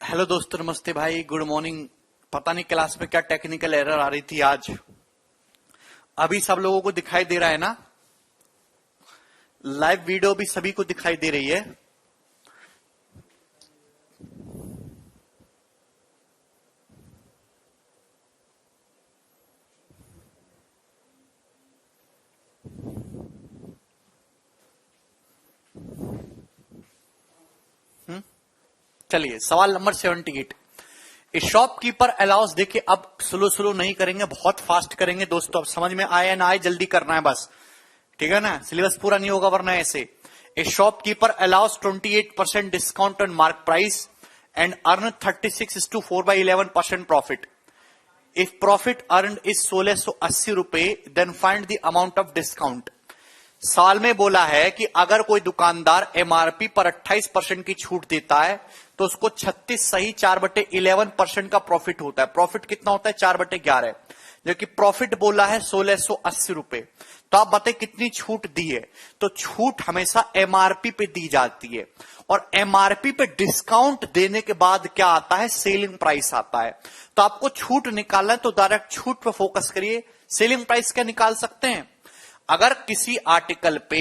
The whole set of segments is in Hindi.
हेलो दोस्तों, नमस्ते भाई, गुड मॉर्निंग। पता नहीं क्लास में क्या टेक्निकल एरर आ रही थी आज। अभी सब लोगों को दिखाई दे रहा है ना? लाइव वीडियो भी सभी को दिखाई दे रही है। चलिए, सवाल नंबर 78। ए शॉपकीपर अलाउस, देखिए अब स्लो स्लो नहीं करेंगे, बहुत फास्ट करेंगे दोस्तों। अब समझ में आए ना आए, जल्दी करना है बस, ठीक है ना? सिलेबस पूरा नहीं होगा वरना ऐसे। A shopkeeper allows 28% discount on mark price and earn 36:4/11% profit. If profit earn is 1680 rupees, then find the amount of discount. साल में बोला है कि अगर कोई दुकानदार एमआरपी पर 28% की छूट देता है तो उसको 36 सही 4/11% का प्रॉफिट होता है। प्रॉफिट कितना होता है? 4/11। जो कि प्रॉफिट बोला है 1680 रुपए। तो आप बताइए कितनी छूट दी है? तो छूट हमेशा एमआरपी पे दी जाती है, और एमआरपी पे डिस्काउंट देने के बाद क्या आता है? सेलिंग प्राइस आता है। तो आपको छूट निकालना है तो डायरेक्ट छूट पे फोकस करिए। सेलिंग प्राइस क्या निकाल सकते हैं? अगर किसी आर्टिकल पे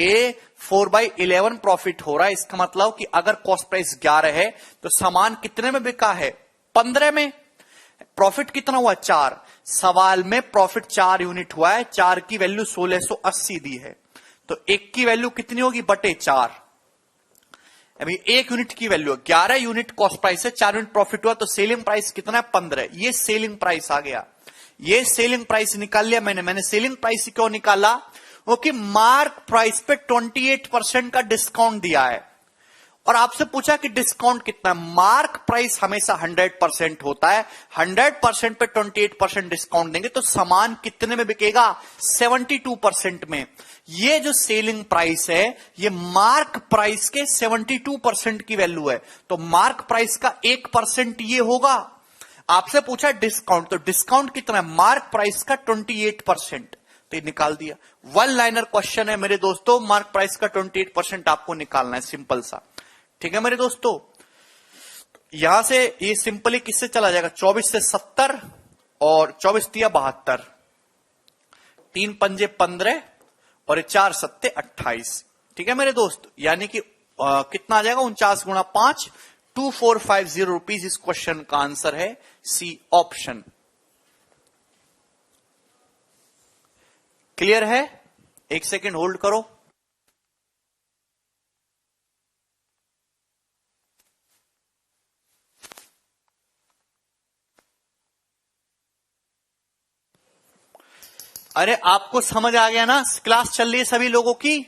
4/11 प्रॉफिट हो रहा है, इसका मतलब कि अगर कॉस्ट प्राइस 11 है तो सामान कितने में बिका है? 15 में। प्रॉफिट कितना हुआ? 4। सवाल में प्रॉफिट 4 यूनिट हुआ है, 4 की वैल्यू 1680 दी है, तो 1 की वैल्यू कितनी होगी? बटे 4। अभी 1 यूनिट की वैल्यू 11 यूनिट कॉस्ट प्राइस है, 4 यूनिट प्रॉफिट हुआ, तो सेलिंग प्राइस कितना है? 15। ये सेलिंग प्राइस आ गया। ये सेलिंग प्राइस निकाल लिया मैंने सेलिंग प्राइस क्यों निकाला? वो कि मार्क प्राइस पे 28% का डिस्काउंट दिया है, और आपसे पूछा कि डिस्काउंट कितना है। मार्क प्राइस हमेशा 100% होता है, 100% पे 28% डिस्काउंट देंगे तो सामान कितने में बिकेगा? 72% में। ये जो सेलिंग प्राइस है ये मार्क प्राइस के 72% की वैल्यू है, तो मार्क प्राइस का 1% ये होगा। आपसे पूछा डिस्काउंट, तो डिस्काउंट कितना है? मार्क प्राइस का 28%, तो ये निकाल दिया। वन लाइनर क्वेश्चन है मेरे दोस्तों, मार्क प्राइस का 28% आपको निकालना है, सिंपल सा। ठीक है मेरे दोस्तों, यहां से ये सिंपली किससे चला जाएगा? 24 से 70 और 24 दिया 72, 3 पंजे 15 और 4 सत्ते 28। ठीक है मेरे दोस्त, यानी कि कितना आ जाएगा? 49 गुणा 5, 2450 रुपीज। इस क्वेश्चन का आंसर है सी ऑप्शन। क्लियर है? एक सेकेंड होल्ड करो। अरे आपको समझ आ गया ना? क्लास चल रही है सभी लोगों की?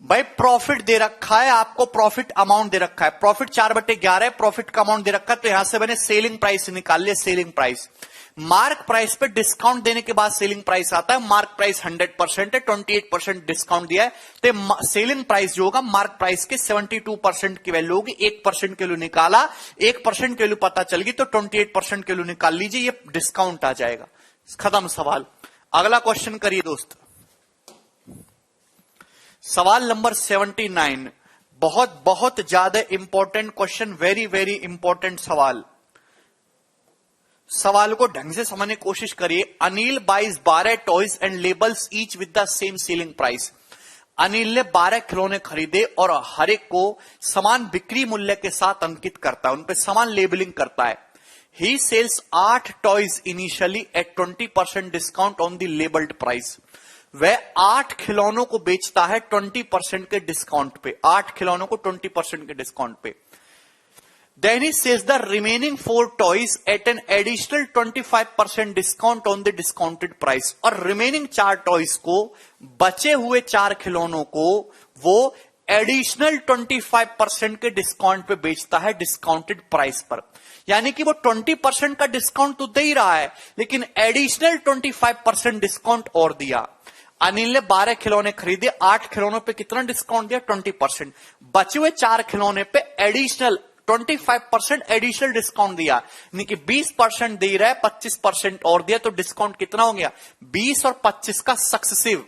भाई प्रॉफिट दे रखा है आपको, प्रॉफिट अमाउंट दे रखा है, प्रॉफिट 4/11 है, प्रॉफिट का अमाउंट दे रखा है, तो यहां से मैंने सेलिंग प्राइस निकाल लिया। सेलिंग प्राइस मार्क प्राइस पे डिस्काउंट देने के बाद सेलिंग प्राइस आता है। मार्क प्राइस 100% है, 28% डिस्काउंट दिया है, तो सेलिंग प्राइस जो होगा मार्क प्राइस के 72% की वैल्यू होगी। 1% की वैल्यू निकाला, 1% की वैल्यू पता चल गई तो 28% की वैल्यू निकाल लीजिए, ये डिस्काउंट आ जाएगा। खत्म सवाल। अगला क्वेश्चन करिए दोस्त, सवाल नंबर 79। बहुत बहुत ज्यादा important question, very very important सवाल। सवाल को ढंग से समझने की कोशिश करिए। Anil buys 12 toys and labels each with the same selling price. Anil ने 12 खिलौने खरीदे और हर एक को समान बिक्री मूल्य के साथ अंकित करता है, उन पे समान लेबलिंग करता है। He sells 8 toys initially at 20% discount on the labelled price. वह 8 खिलौनों को बेचता है 20% के डिस्काउंट पे, 8 खिलौनों को 20% के डिस्काउंट पे। Then he sells the remaining 4 toys at an additional 25% discount on the discounted price। और रिमेनिंग 4 टॉयज को, बचे हुए 4 खिलौनों को वो एडिशनल 25% के डिस्काउंट पे बेचता है, डिस्काउंटेड प्राइस पर। यानी कि वो 20% का डिस्काउंट तो दे ही रहा है, लेकिन एडिशनल 25% डिस्काउंट और दिया। अनिल ने 12 खिलौने खरीदे, 8 खिलौनों पे कितना डिस्काउंट दिया? 20%। बचे हुए 4 खिलौने पे एडिशनल 25% एडिशनल डिस्काउंट दिया, यानी कि 20% दे रहा है, 25% और दिया, तो डिस्काउंट कितना हो गया? 20 और 25 का सक्सेसिव।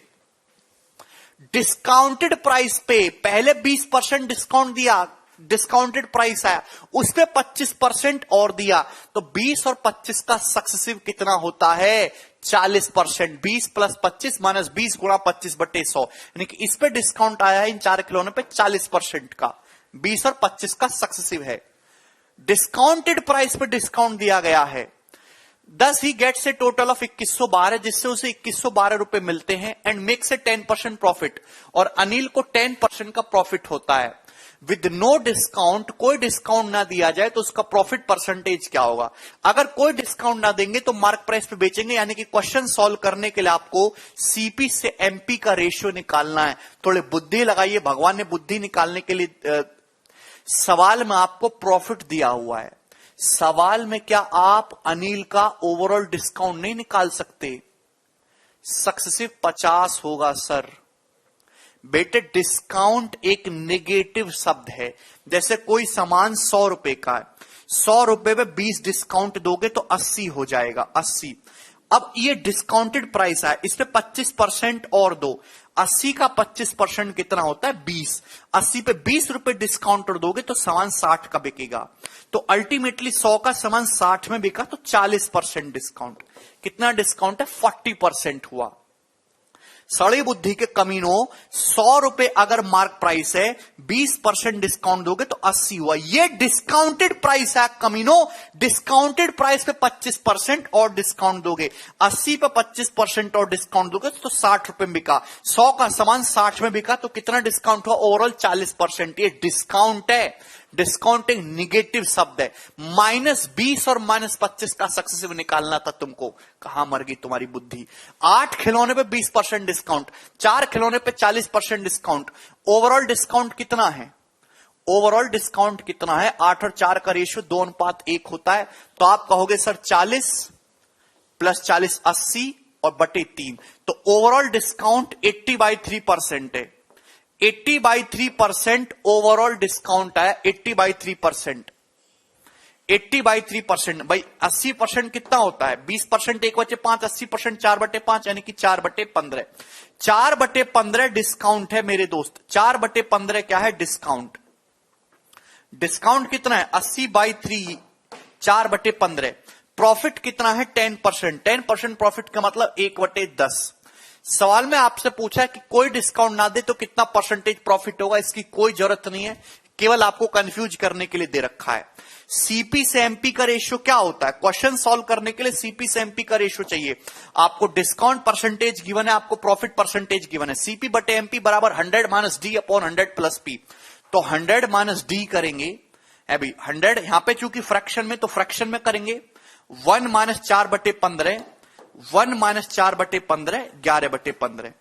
डिस्काउंटेड प्राइस पे पहले 20% डिस्काउंट दिया, डिस्काउंटेड प्राइस आया, उस पे 25% और दिया, तो 20 और 25 का सक्सेसिव कितना होता है? 40%। 20 प्लस 25 माइनस 20 गुणा 25/100, यानी कि इस पे डिस्काउंट आया है इन 4 खिलौनों पे 40% का। 20 और 25 का सक्सेसिव है। डिस्काउंटेड प्राइस पे डिस्काउंट दिया गया है, thus he gets a total of 2112, जिससे उसे 2112 रुपए मिलते हैं, एंड मेक्स ए 10% प्रॉफिट, और अनिल को 10% का प्रॉफिट होता है। विद नो डिस्काउंट, कोई डिस्काउंट ना दिया जाए तो उसका प्रॉफिट परसेंटेज क्या होगा? अगर कोई डिस्काउंट ना देंगे तो मार्क प्राइस पे बेचेंगे, यानी कि क्वेश्चन सॉल्व करने के लिए आपको सीपी से एमपी का रेशियो निकालना है। थोड़ी बुद्धि लगाइए, भगवान ने बुद्धि निकालने के लिए सवाल में आपको प्रॉफिट दिया हुआ है। सवाल में क्या आप अनिल का ओवरऑल डिस्काउंट नहीं निकाल सकते? सक्सेसिव 50 होगा सर। बेटे डिस्काउंट एक नेगेटिव शब्द है। जैसे कोई सामान 100 रुपए का है, 100 रुपए पे 20 डिस्काउंट दोगे तो 80 हो जाएगा, 80। अब ये डिस्काउंटेड प्राइस है, इस पे 25% और दो, 80 का 25% कितना होता है? 20। 80 पे 20 रुपए डिस्काउंट और दोगे तो सामान 60 का बिकेगा। तो अल्टीमेटली 100 का सामान 60 में बिका तो 40% डिस्काउंट। कितना डिस्काउंट है? 40% हुआ। सड़ी बुद्धि के कमीनों, 100 रुपए अगर मार्क प्राइस है, 20% डिस्काउंट दोगे तो 80 हुआ। ये डिस्काउंटेड प्राइस है कमीनों। डिस्काउंटेड प्राइस पे 25% और डिस्काउंट दोगे, 80 पे 25% और डिस्काउंट दोगे तो 60 रुपए में बिका। 100 का सामान 60 में बिका तो कितना डिस्काउंट हुआ? ओवरऑल 40%। ये डिस्काउंट है। डिस्काउंट एक निगेटिव शब्द है। -20 और -25 का सक्सेसिव निकालना था तुमको। कहां मर गई तुम्हारी बुद्धि? 8 खिलौने पे 20% डिस्काउंट, 4 खिलौने पे 40% डिस्काउंट। ओवरऑल डिस्काउंट कितना है? ओवरऑल डिस्काउंट कितना है? 8 और 4 का रेशियो 2:1 होता है। तो आप कहोगे सर 40 प्लस 40 80 और बटे 3, तो ओवरऑल डिस्काउंट 80/3% है। 80/3% ओवरऑल डिस्काउंट है। 80/3%, 80/3%। भाई 80% कितना होता है? 20% 1/5, 80% 4/5, यानी कि 4/15। 4/15 डिस्काउंट है मेरे दोस्त। 4/15 क्या है? डिस्काउंट। डिस्काउंट कितना है? 80/3, 4/15। प्रॉफिट कितना है? 10%। 10% प्रॉफिट का मतलब 1/10। सवाल में आपसे पूछा है कि कोई डिस्काउंट ना दे तो कितना परसेंटेज प्रॉफिट होगा। इसकी कोई जरूरत नहीं है, केवल आपको कंफ्यूज करने के लिए दे रखा है। सीपी से एमपी का रेशियो क्या होता है? क्वेश्चन सॉल्व करने के लिए सीपी से एमपी का रेशियो चाहिए। आपको डिस्काउंट परसेंटेज गिवन है, आपको प्रॉफिट परसेंटेज गिवन है। सीपी बटे एमपी बराबर 100 - d/100 + p। तो 100 - d करेंगे अभी 100, यहां पे चूंकि फ्रैक्शन में, तो फ्रैक्शन में करेंगे 1 - 4/15, 1 - 4/15, 11/15।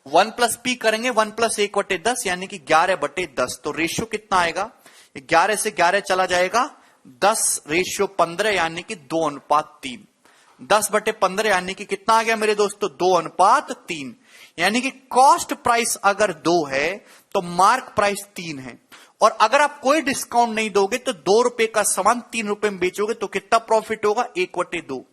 1 + p करेंगे 1 + 1/10, यानी कि 11/10। तो रेशियो कितना आएगा? 11 से 11 चला जाएगा, 10:15, यानी कि 2:3। 10/15 यानी कि कितना आ गया मेरे दोस्तों? 2:3। यानी कि कॉस्ट प्राइस अगर 2 है तो मार्क प्राइस 3 है। और अगर आप कोई डिस्काउंट नहीं दोगे तो 2 रुपए का सामान 3 रुपए में बेचोगे तो कितना प्रॉफिट होगा? 1/2।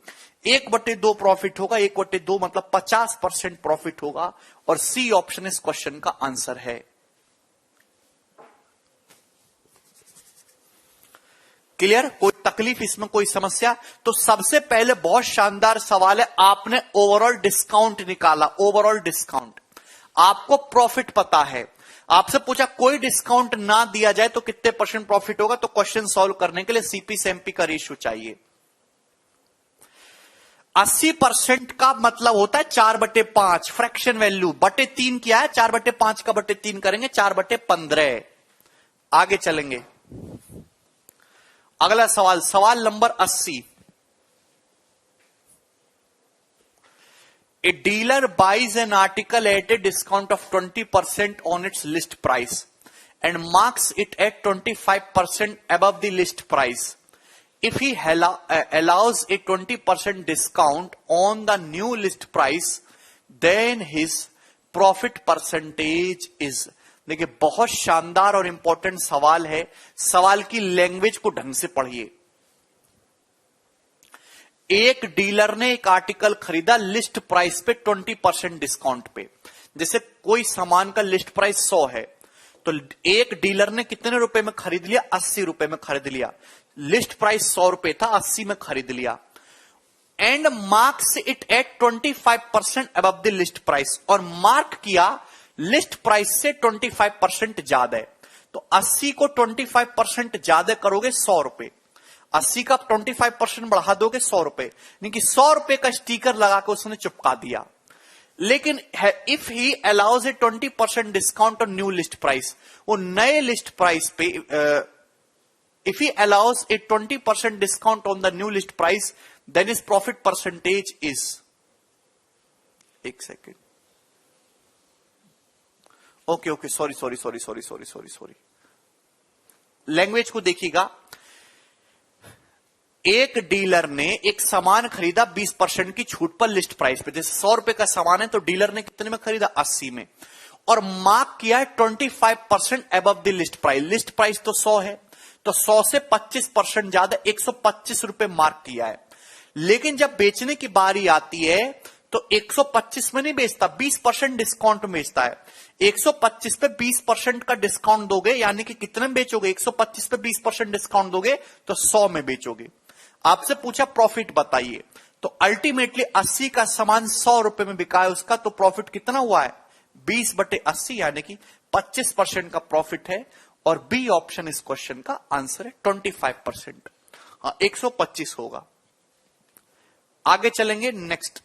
1/2 प्रॉफिट होगा। 1/2 मतलब 50% प्रॉफिट होगा। और सी ऑप्शन इस क्वेश्चन का आंसर है। क्लियर? कोई तकलीफ इसमें, कोई समस्या? तो सबसे पहले बहुत शानदार सवाल है। आपने ओवरऑल डिस्काउंट निकाला, ओवरऑल डिस्काउंट, आपको प्रॉफिट पता है। आपसे पूछा कोई डिस्काउंट ना दिया जाए तो कितने % प्रॉफिट होगा। तो क्वेश्चन सॉल्व करने के लिए सीपी से एमपी का रेशियो चाहिए। 80% का मतलब होता है 4/5 फ्रैक्शन वैल्यू, बटे 3 किया है, 4/5 का बटे 3 करेंगे 4/15। आगे चलेंगे। अगला सवाल, सवाल नंबर 80। A dealer buys an article at a discount of 20% on its list price and marks it at 25% above the list price. If he allows a 20% discount on the new list price, then his profit percentage is. देखिए बहुत शानदार और इंपॉर्टेंट सवाल है, सवाल की लैंग्वेज को ढंग से पढ़िए। एक डीलर ने एक आर्टिकल खरीदा लिस्ट प्राइस पे 20% डिस्काउंट पे। जैसे कोई सामान का लिस्ट प्राइस 100 है, तो एक डीलर ने कितने रुपए में खरीद लिया? 80 रुपए में खरीद लिया। लिस्ट प्राइस 100 रुपए था, 80 में खरीद लिया। And marks it at 25% above the list price, और मार्क किया लिस्ट प्राइस से 25% ज्यादा है। तो 80 को 25% ज्यादा करोगे 100 रुपए, 80 का 25% बढ़ा दोगे 100 रुपए, यानी कि 100 रुपए का स्टिकर लगा के उसने चिपका दिया। लेकिन if he allows a 20% discount on new list price, वो नए लिस्ट प्राइस पे if he allows a 20% discount on the new list price, then is profit percentage is, एक सेकेंड, ओके, सॉरी, लैंग्वेज को देखिएगा। एक डीलर ने एक सामान खरीदा 20% की छूट पर लिस्ट प्राइस पे। जैसे 100 रुपए का सामान है तो डीलर ने कितने में खरीदा? 80 में, और मार्क किया है 25% above the list price. List price तो 100 है, तो 100 से 25% ज्यादा 125 रुपए मार्क किया है। लेकिन जब बेचने की बारी आती है तो 125 में नहीं बेचता, 20% डिस्काउंट में बेचता है। 125 पे 20% का डिस्काउंट दोगे, यानी कि कितने में बेचोगे? 125 पे 20% डिस्काउंट दोगे तो 100 में बेचोगे। आपसे पूछा प्रॉफिट बताइए, तो अल्टीमेटली 80 का सामान 100 रुपए में बिका है उसका, तो प्रॉफिट कितना हुआ है? 20/80, यानी कि 25% का प्रॉफिट है। और बी ऑप्शन इस क्वेश्चन का आंसर है 25%। 125 होगा। आगे चलेंगे next,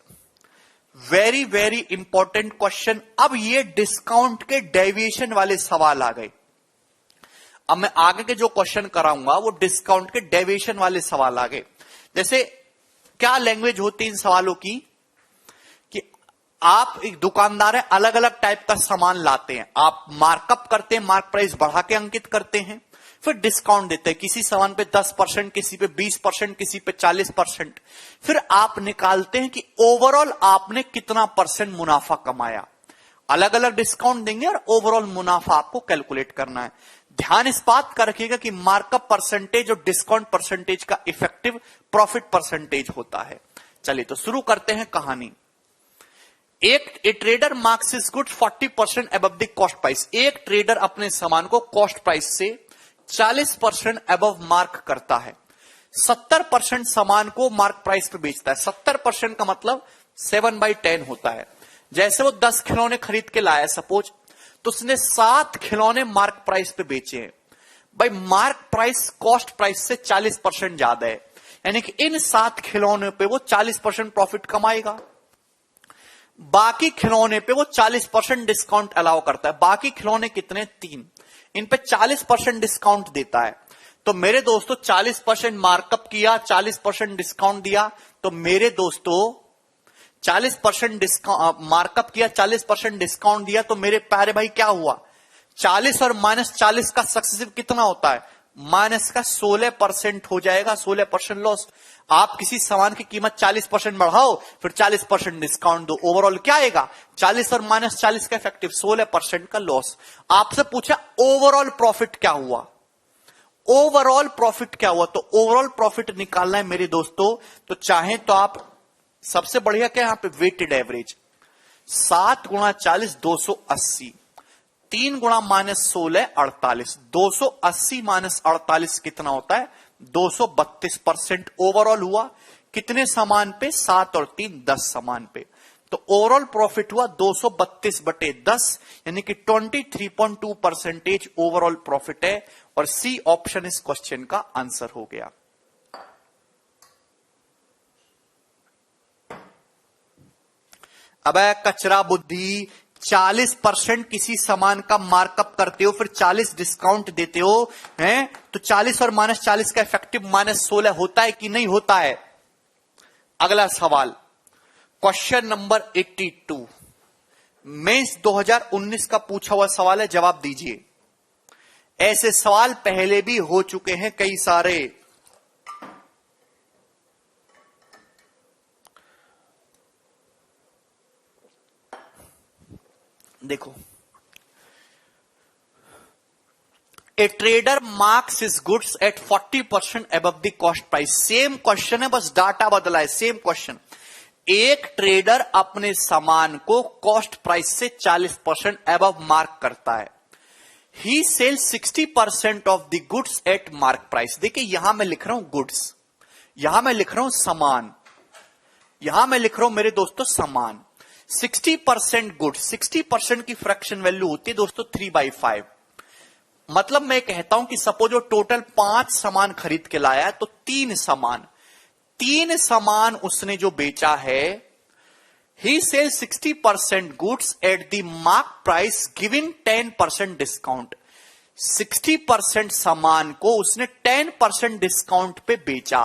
very very important question. अब ये डिस्काउंट के डेविएशन वाले सवाल आ गए। अब मैं आगे के जो क्वेश्चन कराऊंगा वो डिस्काउंट के डेविएशन वाले सवाल आ गए। जैसे क्या लैंग्वेज होती है इन सवालों की, कि आप एक दुकानदार है, अलग अलग टाइप का सामान लाते हैं, आप मार्कअप करते हैं, मार्क प्राइस बढ़ा के अंकित करते हैं, फिर डिस्काउंट देते हैं। किसी सामान पे 10%, किसी पे 20%, किसी पे 40%। फिर आप निकालते हैं कि ओवरऑल आपने कितना परसेंट मुनाफा कमाया। अलग अलग डिस्काउंट देंगे और ओवरऑल मुनाफा आपको कैलकुलेट करना है। ध्यान इस बात का रखिएगा कि मार्कअप परसेंटेज और डिस्काउंट परसेंटेज का इफेक्टिव प्रॉफिट परसेंटेज होता है। चलिए तो शुरू करते हैं कहानी। एक trader marks his goods 40% above the cost price. एक ट्रेडर अपने सामान को कॉस्ट प्राइस से 40% अबव मार्क करता है। 70% सामान को मार्क प्राइस पे बेचता है। 70% का मतलब 7/10 होता है। जैसे वो 10 खिलौने खरीद के लाया सपोज, तो उसने 7 खिलौने मार्क प्राइस पे बेचे हैं। भाई मार्क प्राइस कॉस्ट प्राइस से 40% ज्यादा है, यानी कि इन 7 खिलौने पे वो 40% प्रॉफिट कमाएगा। बाकी खिलौने पे वो 40% डिस्काउंट अलाउ करता है। बाकी खिलौने कितने? 3। इन पे 40% डिस्काउंट देता है। तो मेरे दोस्तों 40% मार्कअप किया, 40% डिस्काउंट दिया, तो मेरे दोस्तों 40% डिस्काउंट मार्कअप किया, 40% डिस्काउंट दिया, तो मेरे प्यारे भाई क्या हुआ? 40 और -40 का सक्सेसिव कितना होता है? माइनस का 16% हो जाएगा। 16% लॉस। आप किसी सामान की कीमत 40% बढ़ाओ, फिर 40% डिस्काउंट दो, ओवरऑल क्या आएगा? 40 और -40 का इफेक्टिव 16% का लॉस। आपसे पूछा ओवरऑल प्रॉफिट क्या हुआ? ओवरऑल प्रॉफिट क्या हुआ? तो ओवरऑल प्रॉफिट निकालना है मेरे दोस्तों, तो चाहे तो आप सबसे बढ़िया क्या यहां पे वेटेड एवरेज 7 गुणा 40 280, 3 गुणा -16 48, 280 -48 कितना होता है? 232% ओवरऑल हुआ। कितने सामान पे? 7 और 3 10 सामान पे। तो ओवरऑल प्रॉफिट हुआ 232/10, यानी कि 23.2% ओवरऑल प्रॉफिट है। और सी ऑप्शन इस क्वेश्चन का आंसर हो गया। अब कचरा बुद्धि, 40% किसी सामान का मार्कअप करते हो, फिर 40 डिस्काउंट देते हो, हैं? तो 40 और -40 का इफेक्टिव -16 होता है कि नहीं होता है? अगला सवाल, क्वेश्चन नंबर 82, मेंस 2019 का पूछा हुआ सवाल है, जवाब दीजिए। ऐसे सवाल पहले भी हो चुके हैं कई सारे। देखो ए trader marks his goods at 40% above the cost price. Same question है, बस डाटा बदला है, सेम क्वेश्चन। एक ट्रेडर अपने सामान को कॉस्ट प्राइस से 40% अबव मार्क करता है। He sell 60% off the goods at mark price. देखिए यहां मैं लिख रहा हूं गुड्स, यहां मैं लिख रहा हूं सामान, यहां मैं लिख रहा हूं मेरे दोस्तों सामान। 60% गुड्स, 60% की फ्रैक्शन वैल्यू होती है दोस्तों 3/5। मतलब मैं कहता हूं कि सपोज वो टोटल 5 सामान खरीद के लाया है, तो 3 सामान उसने जो बेचा है, he sell 60% goods at the mark price giving 10% discount. 60% सामान को उसने 10% डिस्काउंट पे बेचा।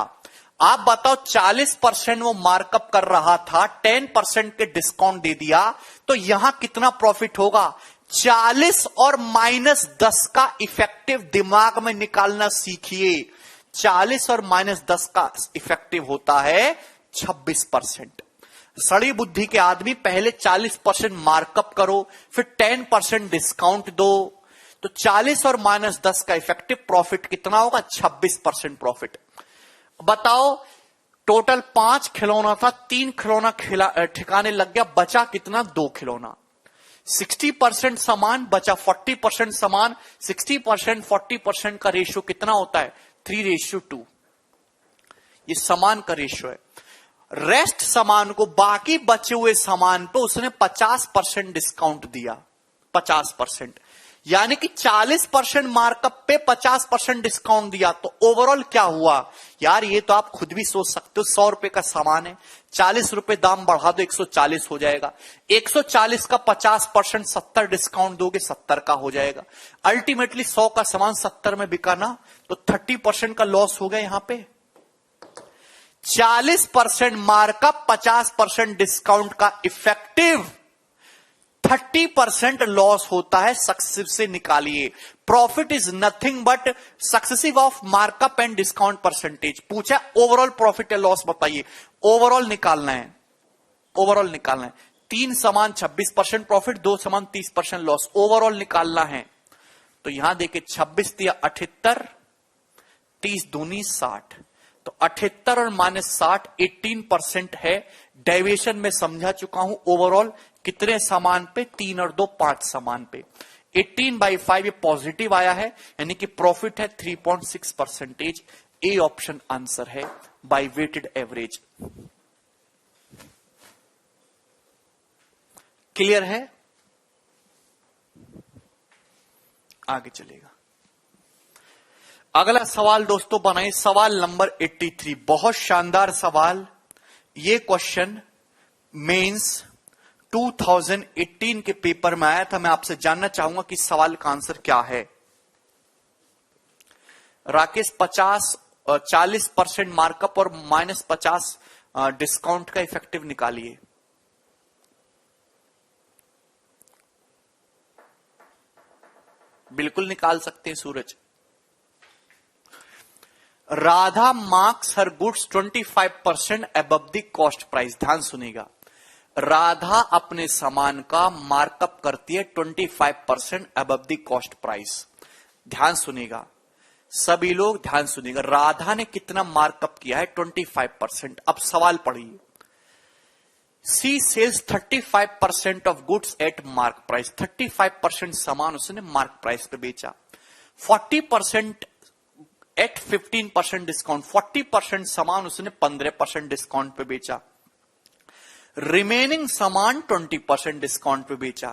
आप बताओ 40% वो मार्कअप कर रहा था, 10% के डिस्काउंट दे दिया, तो यहां कितना प्रॉफिट होगा? 40 और -10 का इफेक्टिव दिमाग में निकालना सीखिए। 40 और -10 का इफेक्टिव होता है 26%। सड़ी बुद्धि के आदमी पहले 40% मार्कअप करो, फिर 10% डिस्काउंट दो, तो 40 और -10 का इफेक्टिव प्रॉफिट कितना होगा? 26% प्रॉफिट। बताओ टोटल 5 खिलौना था, 3 खिलौना ठिकाने लग गया, बचा कितना? 2 खिलौना। 60% सामान बचा, 40% सामान। 60% 40% का रेशियो कितना होता है? 3:2। ये सामान का रेशियो है। रेस्ट सामान को, बाकी बचे हुए सामान पे उसने 50% डिस्काउंट दिया। 50%, यानी कि 40% मार्कअप पे 50% डिस्काउंट दिया, तो ओवरऑल क्या हुआ यार? ये तो आप खुद भी सोच सकते हो। 100 रुपए का सामान है, 40 रुपए दाम बढ़ा दो, 140 हो जाएगा। 140 का 50% 70 डिस्काउंट दोगे, 70 का हो जाएगा। अल्टीमेटली 100 का सामान 70 में बिका ना, तो 30% का लॉस हो गया यहां पे। 40% मार्कअप, 50% डिस्काउंट का इफेक्टिव 30% लॉस होता है। सक्सेसिव से निकालिए। Profit is nothing but successive of markup and discount percentage. पूछा ओवरऑल प्रॉफिट या लॉस बताइए। ओवरऑल निकालना है, ओवरऑल निकालना है। 3 सामान 26% प्रॉफिट, 2 सामान 30% लॉस, ओवरऑल निकालना है। तो यहां देखिए 26 दिया 78, 30 दूनी 60, तो 78 और -60 18% है। डेविएशन में समझा चुका हूं। ओवरऑल कितने सामान पे? 3 और 2 5 सामान पे। 18/5 ये पॉजिटिव आया है, यानी कि प्रॉफिट है 3.6%। ए ऑप्शन आंसर है बाय वेटेड एवरेज। क्लियर है? आगे चलेगा। अगला सवाल दोस्तों बनाइए, सवाल नंबर 83। बहुत शानदार सवाल। ये क्वेश्चन मेंस 2018 के पेपर में आया था। मैं आपसे जानना चाहूंगा कि सवाल का आंसर क्या है। राकेश 40% मार्कअप और -50 डिस्काउंट का इफेक्टिव निकालिए। बिल्कुल निकाल सकते हैं सूरज। राधा मार्क्स हर goods 25% above the cost price. ध्यान सुनिएगा, राधा अपने सामान का मार्कअप करती है 25% अबव द कॉस्ट प्राइस। ध्यान सुनिएगा, सभी लोग ध्यान सुनिएगा। राधा ने कितना मार्कअप किया है? 25%। अब सवाल पढ़िए। She sells 35% off goods at mark price. 35% सामान उसने मार्क प्राइस पे बेचा। 40% एट 15% डिस्काउंट। 40% सामान उसने 15% डिस्काउंट पे बेचा। रिमेनिंग सामान 20% डिस्काउंट पे बेचा।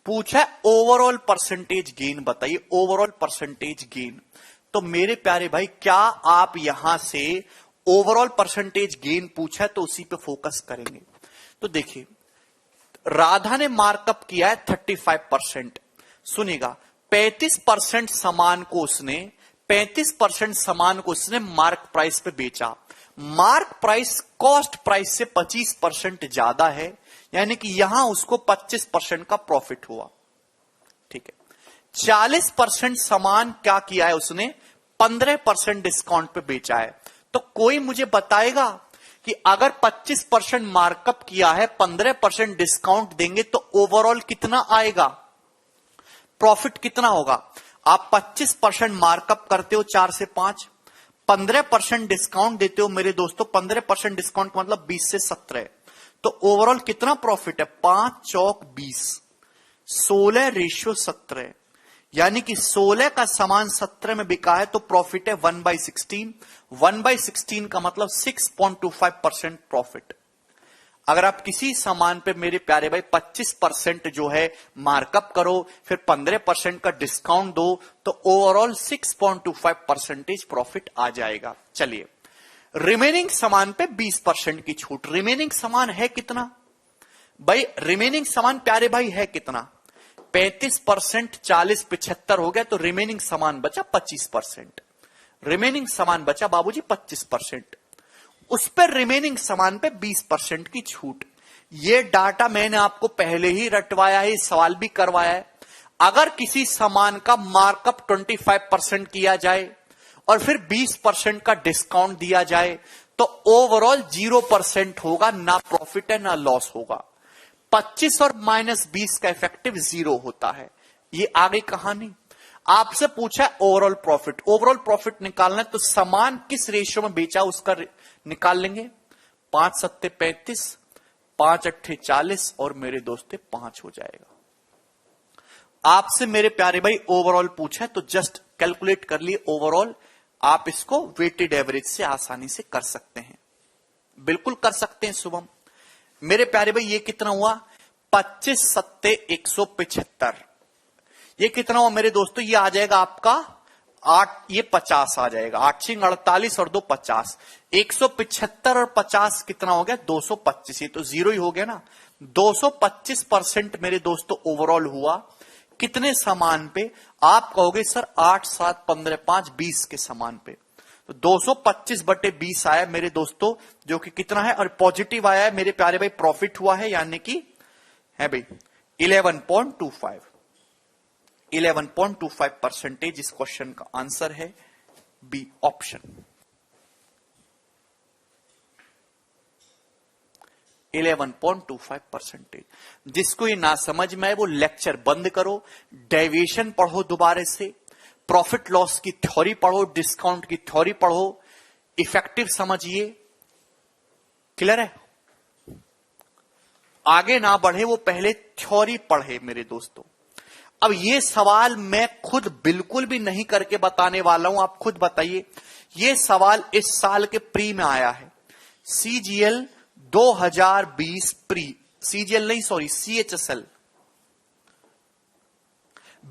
पूछा ओवरऑल परसेंटेज गेन बताइए। Overall percentage gain. तो मेरे प्यारे भाई, क्या आप यहां से ओवरऑल परसेंटेज गेन पूछा है तो उसी पे फोकस करेंगे। तो देखिए, राधा ने मार्कअप किया है 35%। सुनिएगा, 35% सामान को उसने मार्क प्राइस पे बेचा। मार्क प्राइस कॉस्ट प्राइस से 25% ज्यादा है, यानी कि यहां उसको 25% का प्रॉफिट हुआ। ठीक है। 40% सामान क्या किया है उसने? 15% डिस्काउंट पे बेचा है। तो कोई मुझे बताएगा कि अगर 25% मार्कअप किया है, 15% डिस्काउंट देंगे तो ओवरऑल कितना आएगा? प्रॉफिट कितना होगा? आप 25% मार्कअप करते हो 4 से 5, 15% डिस्काउंट देते हो मेरे दोस्तों, 15% डिस्काउंट का मतलब 20 से 17, तो ओवरऑल कितना प्रॉफिट है? 5 चौक 20, 16 रेशियो 17, यानी कि 16 का सामान 17 में बिका है तो प्रॉफिट है 1/16। 1/16 का मतलब 6.25% प्रॉफिट। अगर आप किसी सामान पे मेरे प्यारे भाई 25% जो है मार्कअप करो, फिर 15% का डिस्काउंट दो, तो ओवरऑल 6.25% प्रॉफिट आ जाएगा। चलिए, रिमेनिंग सामान पे 20% की छूट। रिमेनिंग सामान है कितना भाई? रिमेनिंग सामान प्यारे भाई है कितना? 35%, 40, 75 हो गया, तो रिमेनिंग सामान बचा 25%। रिमेनिंग सामान बचा बाबूजी 25%। उस पर रिमेनिंग सामान पे 20% की छूट। ये डाटा मैंने आपको पहले ही रटवाया है, सवाल भी करवाया है। अगर किसी सामान का मार्कअप 25% किया जाए और फिर 20% का डिस्काउंट दिया जाए तो ओवरऑल 0% होगा, ना प्रॉफिट है ना लॉस होगा। 25 और -20 का इफेक्टिव 0 होता है। ये आगे कहानी। आपसे पूछा ओवरऑल प्रॉफिट, ओवरऑल प्रॉफिट निकालना है तो सामान किस रेशियो में बेचा उसका निकाल लेंगे। 5 सत्ते 35, 5 अट्ठे 40 और मेरे दोस्ते 5 हो जाएगा। आपसे मेरे प्यारे भाई ओवरऑल पूछा है तो जस्ट कैलकुलेट कर लिए ओवरऑल। आप इसको वेटेड एवरेज से आसानी से कर सकते हैं, बिल्कुल कर सकते हैं शुभम। मेरे प्यारे भाई ये कितना हुआ? 25 सत्ते 175। ये कितना हुआ मेरे दोस्तों? ये आ जाएगा आपका 8, ये 50 आ जाएगा। 8 छिंग 48 और 2 50। 175 और 50 कितना हो गया? 225। ये तो जीरो ही हो गया ना। 225% मेरे दोस्तों ओवरऑल हुआ। कितने सामान पे? आप कहोगे सर 8, 7, 15, 5, 20 के सामान पे, तो 225/20 आया मेरे दोस्तों, जो कि कितना है? और पॉजिटिव आया है मेरे प्यारे भाई, प्रॉफिट हुआ है, यानी कि है भाई 11.25। 11.25% इस क्वेश्चन का आंसर है बी ऑप्शन। 11.25%। जिसको ये ना समझ में आए वो लेक्चर बंद करो, डेविएशन पढ़ो दोबारा से, प्रॉफिट लॉस की थ्योरी पढ़ो, डिस्काउंट की थ्योरी पढ़ो, इफेक्टिव समझिए। क्लियर है? आगे ना बढ़े वो पहले थ्योरी पढ़े मेरे दोस्तों। अब ये सवाल मैं खुद बिल्कुल भी नहीं करके बताने वाला हूं, आप खुद बताइए। ये सवाल इस साल के प्री में आया है, सीजीएल 2020 प्री, सीजीएल नहीं सॉरी सीएचएसएल।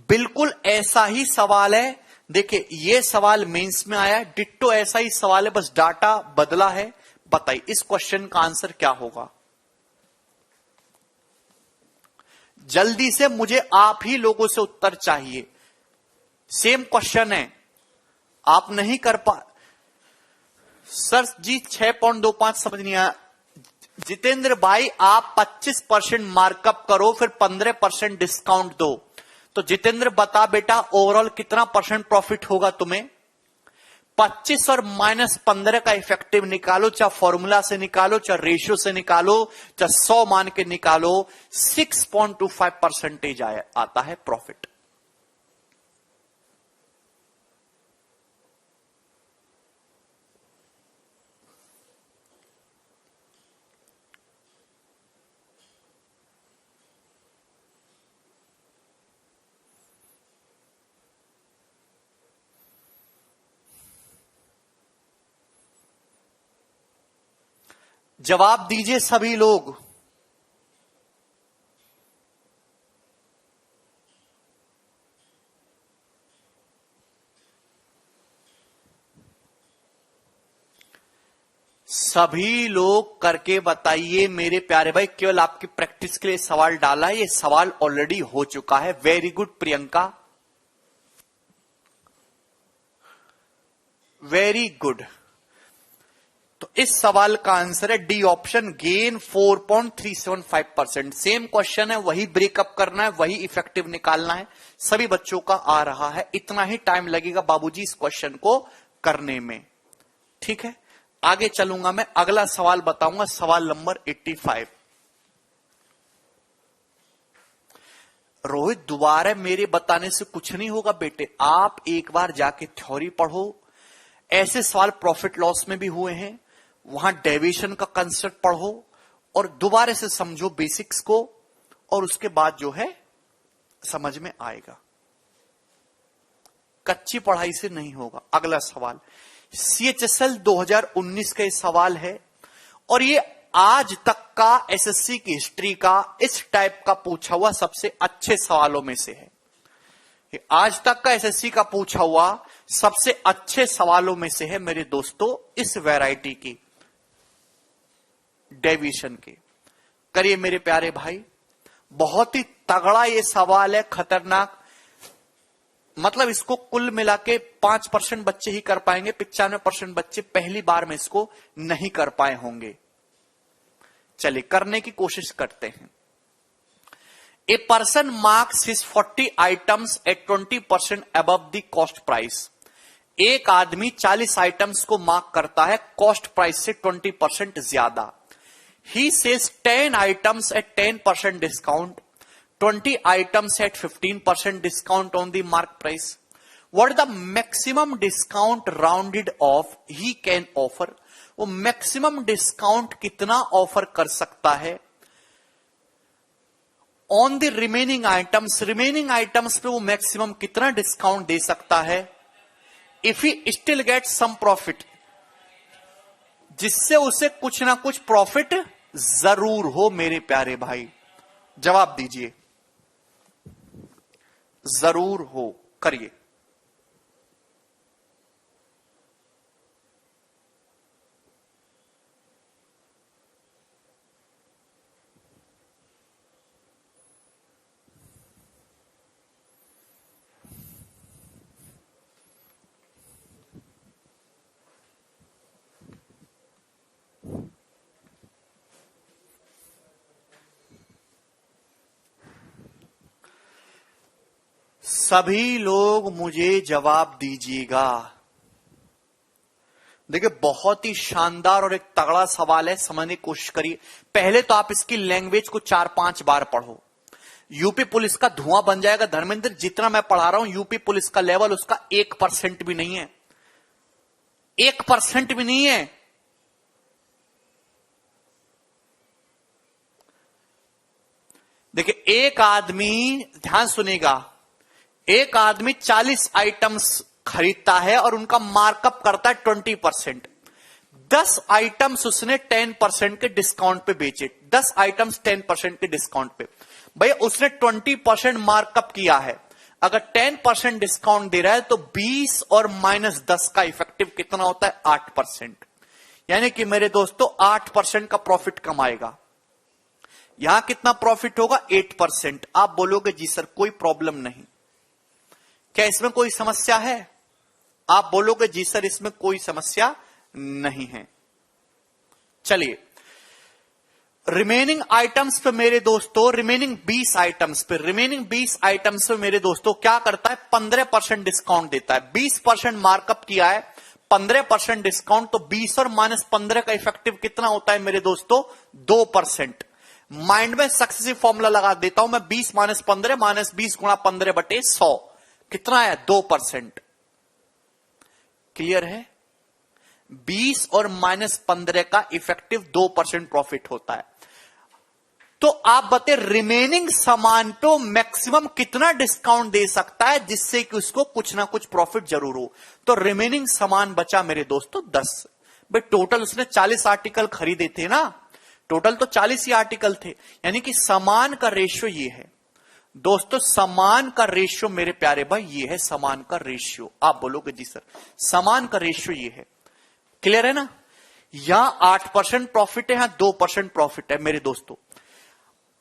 बिल्कुल ऐसा ही सवाल है। देखिए ये सवाल मेंस में आया है, डिट्टो ऐसा ही सवाल है, बस डाटा बदला है। बताइए इस क्वेश्चन का आंसर क्या होगा? जल्दी से मुझे आप ही लोगों से उत्तर चाहिए। सेम क्वेश्चन है, आप नहीं कर पा सर जी 6.25 समझ नहीं आया। जितेंद्र भाई आप 25% मार्कअप करो, फिर 15% डिस्काउंट दो। तो जितेंद्र बता बेटा ओवरऑल कितना परसेंट प्रॉफिट होगा तुम्हें? 25 और -15 का इफेक्टिव निकालो, चाहे फॉर्मूला से निकालो, चाहे रेशियो से निकालो, चाहे 100 मान के निकालो, 6.25% आता है प्रॉफिट। जवाब दीजिए सभी लोग। सभी लोग करके बताइए मेरे प्यारे भाई। केवल आपकी प्रैक्टिस के लिए सवाल डाला है, ये सवाल ऑलरेडी हो चुका है। Very good Priyanka, very good. तो इस सवाल का आंसर है D option, gain 4.375%। Same question है, वही ब्रेकअप करना है, वही इफेक्टिव निकालना है। सभी बच्चों का आ रहा है, इतना ही टाइम लगेगा बाबूजी इस क्वेश्चन को करने में। ठीक है, आगे चलूंगा मैं, अगला सवाल बताऊंगा, सवाल नंबर 85। रोहित दोबारा मेरे बताने से कुछ नहीं होगा बेटे, आप एक बार जाके थ्योरी पढ़ो। ऐसे सवाल प्रॉफिट लॉस में भी हुए हैं, वहां डेविएशन का कंसेप्ट पढ़ो और दोबारा से समझो बेसिक्स को, और उसके बाद जो है समझ में आएगा। कच्ची पढ़ाई से नहीं होगा। अगला सवाल CHSL 2019 का ये सवाल है और ये आज तक का एसएससी की हिस्ट्री का इस टाइप का पूछा हुआ सबसे अच्छे सवालों में से है। ये आज तक का एसएससी का पूछा हुआ सबसे अच्छे सवालों में से है मेरे दोस्तों, इस वैरायटी की डेविएशन के। करिए मेरे प्यारे भाई, बहुत ही तगड़ा ये सवाल है, खतरनाक। मतलब इसको कुल मिला के 5% बच्चे ही कर पाएंगे, 95% बच्चे पहली बार में इसको नहीं कर पाए होंगे। चलिए करने की कोशिश करते हैं। A person marks his 40 items eight 20% above the cost price. एक आदमी 40 आइटम्स को मार्क करता है कॉस्ट प्राइस से 20% ज्यादा। He sells 10 items at 10% discount, 20 items at 15% discount on the mark price. What is the maximum discount rounded off he can offer? वो maximum discount कितना ऑफर कर सकता है on the remaining items? remaining items पे वो maximum कितना डिस्काउंट दे सकता है if he still gets some profit, जिससे उसे कुछ ना कुछ प्रॉफिट जरूर हो। मेरे प्यारे भाई जवाब दीजिए। जरूर हो, करिए। सभी लोग मुझे जवाब दीजिएगा। देखिए बहुत ही शानदार और एक तगड़ा सवाल है, समझने की कोशिश करिए। पहले तो आप इसकी लैंग्वेज को 4-5 बार पढ़ो। यूपी पुलिस का धुआं बन जाएगा धर्मेंद्र, जितना मैं पढ़ा रहा हूं यूपी पुलिस का लेवल उसका 1% भी नहीं है, 1% भी नहीं है। देखिए एक आदमी, ध्यान सुनेगा, एक आदमी 40 आइटम्स खरीदता है और उनका मार्कअप करता है 20%। 10 आइटम्स उसने 10% के डिस्काउंट पे बेचे, 10 आइटम्स 10% के डिस्काउंट पे। भैया उसने 20% मार्कअप किया है, अगर 10% डिस्काउंट दे रहा है तो 20 और -10 का इफेक्टिव कितना होता है 8%। यानी कि मेरे दोस्तों 8% का प्रॉफिट कमाएगा। यहां कितना प्रॉफिट होगा 8%। आप बोलोगे जी सर कोई प्रॉब्लम नहीं, क्या इसमें कोई समस्या है? आप बोलोगे जी सर इसमें कोई समस्या नहीं है। चलिए रिमेनिंग आइटम्स पे मेरे दोस्तों, रिमेनिंग 20 आइटम्स पे मेरे दोस्तों क्या करता है 15% डिस्काउंट देता है। 20% मार्कअप किया है, 15% डिस्काउंट, तो 20 और -15 का इफेक्टिव कितना होता है मेरे दोस्तों 2%। माइंड में सक्सेसिव फॉर्मूला लगा देता हूं मैं, 20 - 15 -20 × 15/100 कितना है 2%। क्लियर है? 20 और -15 का इफेक्टिव 2% प्रॉफिट होता है। तो आप बताए रिमेनिंग सामान पे मैक्सिमम कितना डिस्काउंट दे सकता है जिससे कि उसको कुछ ना कुछ प्रॉफिट जरूर हो। तो रिमेनिंग सामान बचा मेरे दोस्तों 10। भाई टोटल उसने 40 आर्टिकल खरीदे थे ना, टोटल तो 40 ही आर्टिकल थे, यानी कि सामान का रेशियो ये है दोस्तों। सामान का रेशियो मेरे प्यारे भाई ये है, सामान का रेशियो। आप बोलोगे जी सर सामान का रेशियो ये है, क्लियर है ना? यहां 8% प्रॉफिट है, यहां 2% प्रॉफिट है मेरे दोस्तों।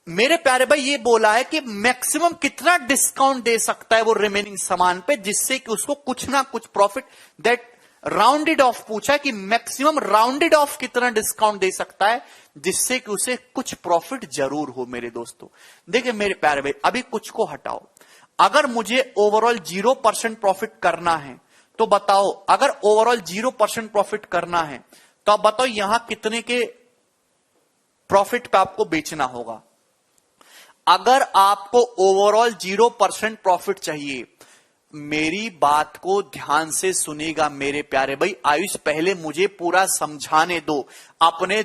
मेरे प्यारे भाई ये बोला है कि मैक्सिमम कितना डिस्काउंट दे सकता है वो रिमेनिंग सामान पे जिससे कि उसको कुछ ना कुछ प्रॉफिट, दैट राउंडेड ऑफ पूछा है कि मैक्सिमम राउंडेड ऑफ कितना डिस्काउंट दे सकता है जिससे कि उसे कुछ प्रॉफिट जरूर हो मेरे दोस्तों। देखिए मेरे प्यारे भाई अभी कुछ को हटाओ, अगर मुझे ओवरऑल 0% प्रॉफिट करना है तो बताओ, अगर ओवरऑल 0% प्रॉफिट करना है तो आप बताओ यहां कितने के प्रॉफिट पे आपको बेचना होगा। अगर आपको ओवरऑल 0% प्रॉफिट चाहिए, मेरी बात को ध्यान से सुनेगा मेरे प्यारे भाई। आयुष पहले मुझे पूरा समझाने दो, अपने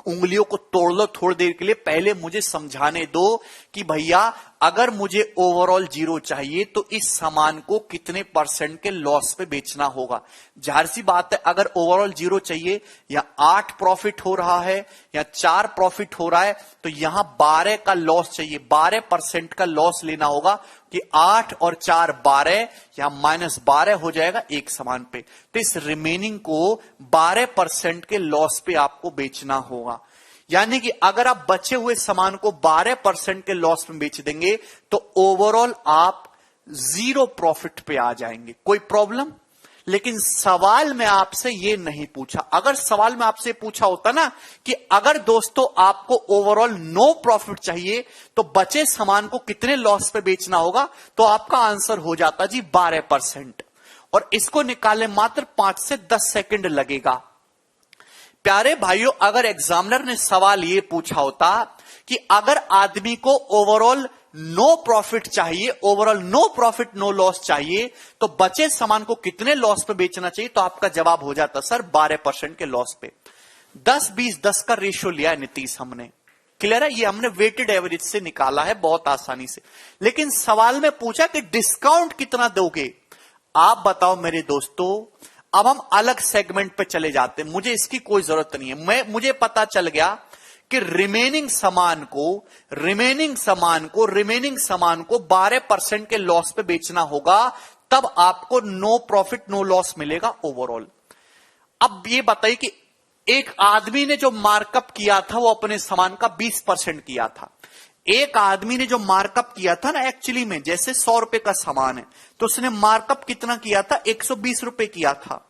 उंगलियों को तोड़ लो थोड़ी देर के लिए, पहले मुझे समझाने दो कि भैया अगर मुझे ओवरऑल 0 चाहिए तो इस सामान को कितने % के लॉस पे बेचना होगा। जाहिर सी बात है, अगर ओवरऑल 0 चाहिए या 8 प्रॉफिट हो रहा है या 4 प्रॉफिट हो रहा है तो यहां 12 का लॉस चाहिए, 12% का लॉस लेना होगा कि 8 और 4 12 या -12 हो जाएगा एक सामान पे। तो इस रिमेनिंग को 12% के लॉस पे आपको बेचना होगा। यानी कि अगर आप बचे हुए सामान को 12% के लॉस में बेच देंगे तो ओवरऑल आप 0 प्रॉफिट पे आ जाएंगे। कोई प्रॉब्लम? लेकिन सवाल में आपसे ये नहीं पूछा। अगर सवाल में आपसे पूछा होता ना कि अगर दोस्तों आपको ओवरऑल नो प्रॉफिट चाहिए तो बचे सामान को कितने लॉस पे बेचना होगा, तो आपका आंसर हो जाता जी 12%। और इसको निकालने मात्र 5 से 10 सेकंड लगेगा। प्यारे भाइयों, अगर एग्जामिनर ने सवाल यह पूछा होता कि अगर आदमी को ओवरऑल नो प्रॉफिट चाहिए, overall no profit no loss चाहिए, तो बचे सामान को कितने लॉस पे बेचना चाहिए, तो आपका जवाब हो जाता सर 12% के लॉस पे। 10-20-10 का रेशियो लिया है नीतीश हमने। क्लियर है? ये हमने वेटेड एवरेज से निकाला है बहुत आसानी से। लेकिन सवाल में पूछा कि डिस्काउंट कितना दोगे। आप बताओ मेरे दोस्तों, अब हम अलग सेगमेंट पे चले जाते हैं, मुझे इसकी कोई जरूरत नहीं है। मुझे पता चल गया कि रिमेनिंग सामान को 12% के लॉस पे बेचना होगा, तब आपको नो प्रॉफिट नो लॉस मिलेगा ओवरऑल। अब ये बताइए कि एक आदमी ने जो मार्कअप किया था वो अपने सामान का 20% किया था। एक आदमी ने जो मार्कअप किया था ना, एक्चुअली में जैसे 100 रुपए का सामान है तो उसने मार्कअप कितना किया था, 120 रुपए किया था।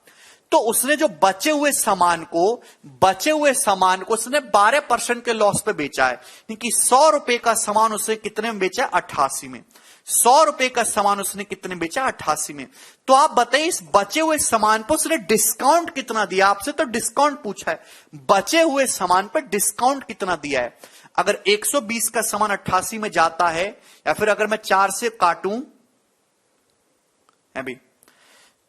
तो उसने जो बचे हुए सामान को उसने 12% के लॉस पे बेचा है। क्योंकि 100 रुपए का सामान उसने कितने में बेचा, 88 में। 100 रुपए का सामान उसने कितने बेचा, 88 में। तो आप बताइए इस बचे हुए सामान पर उसने डिस्काउंट कितना दिया। आपसे तो डिस्काउंट पूछा है, बचे हुए सामान पर डिस्काउंट कितना दिया है। अगर 120 का सामान 88 में जाता है, या फिर अगर मैं 4 से काटूं, अभी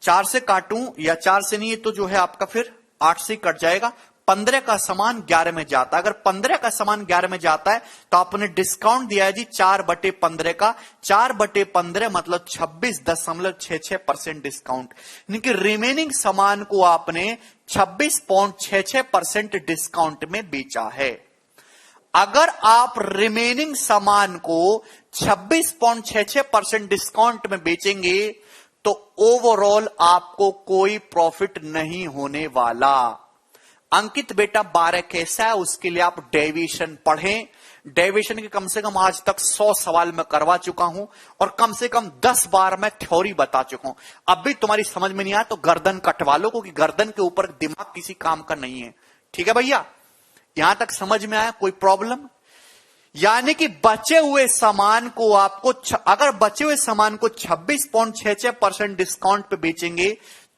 4 से काटूं या 4 से नहीं है तो जो है आपका फिर 8 से कट जाएगा। 15 का सामान 11 में जाता है। अगर 15 का सामान 11 में जाता है तो आपने डिस्काउंट दिया है जी 4/15 का। 4/15 मतलब 26.66% डिस्काउंट। यानी कि रिमेनिंग सामान को आपने 26.66% डिस्काउंट में बेचा है। अगर आप रिमेनिंग सामान को 26.66% डिस्काउंट में बेचेंगे तो ओवरऑल आपको कोई प्रॉफिट नहीं होने वाला। अंकित बेटा 12 कैसा है, उसके लिए आप डेविएशन पढ़ें। डेविएशन के कम से कम आज तक 100 सवाल मैं करवा चुका हूं और कम से कम 10 बार मैं थ्योरी बता चुका हूं। अब भी तुम्हारी समझ में नहीं आया तो गर्दन कटवा लो, क्योंकि गर्दन के ऊपर दिमाग किसी काम का नहीं है। ठीक है भैया, यहां तक समझ में आया? कोई प्रॉब्लम? यानी कि बचे हुए सामान को आपको अगर बचे हुए सामान को 26.66% डिस्काउंट पे बेचेंगे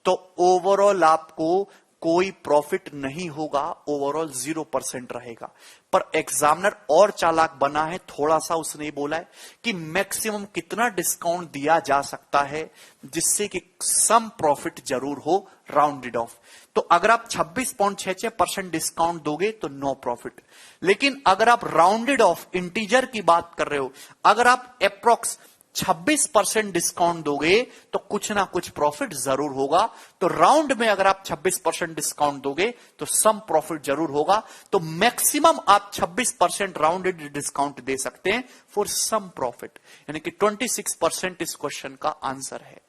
तो ओवरऑल आपको कोई प्रॉफिट नहीं होगा, ओवरऑल 0% रहेगा। पर एग्जामिनर और चालाक बना है, थोड़ा सा उसने बोला है कि मैक्सिमम कितना डिस्काउंट दिया जा सकता है जिससे कि सम प्रॉफिट जरूर हो, राउंडेड ऑफ। तो अगर आप 26.66% डिस्काउंट दोगे तो नो प्रॉफिट। लेकिन अगर आप राउंडेड ऑफ इंटीजर की बात कर रहे हो, अगर आप अप्रोक्स 26% डिस्काउंट दोगे तो कुछ ना कुछ प्रॉफिट जरूर होगा। तो राउंड में अगर आप 26% डिस्काउंट दोगे तो सम प्रॉफिट जरूर होगा। तो मैक्सिमम आप 26% राउंडेड डिस्काउंट दे सकते हैं फॉर सम प्रॉफिट, यानी कि 26% इस क्वेश्चन का आंसर है।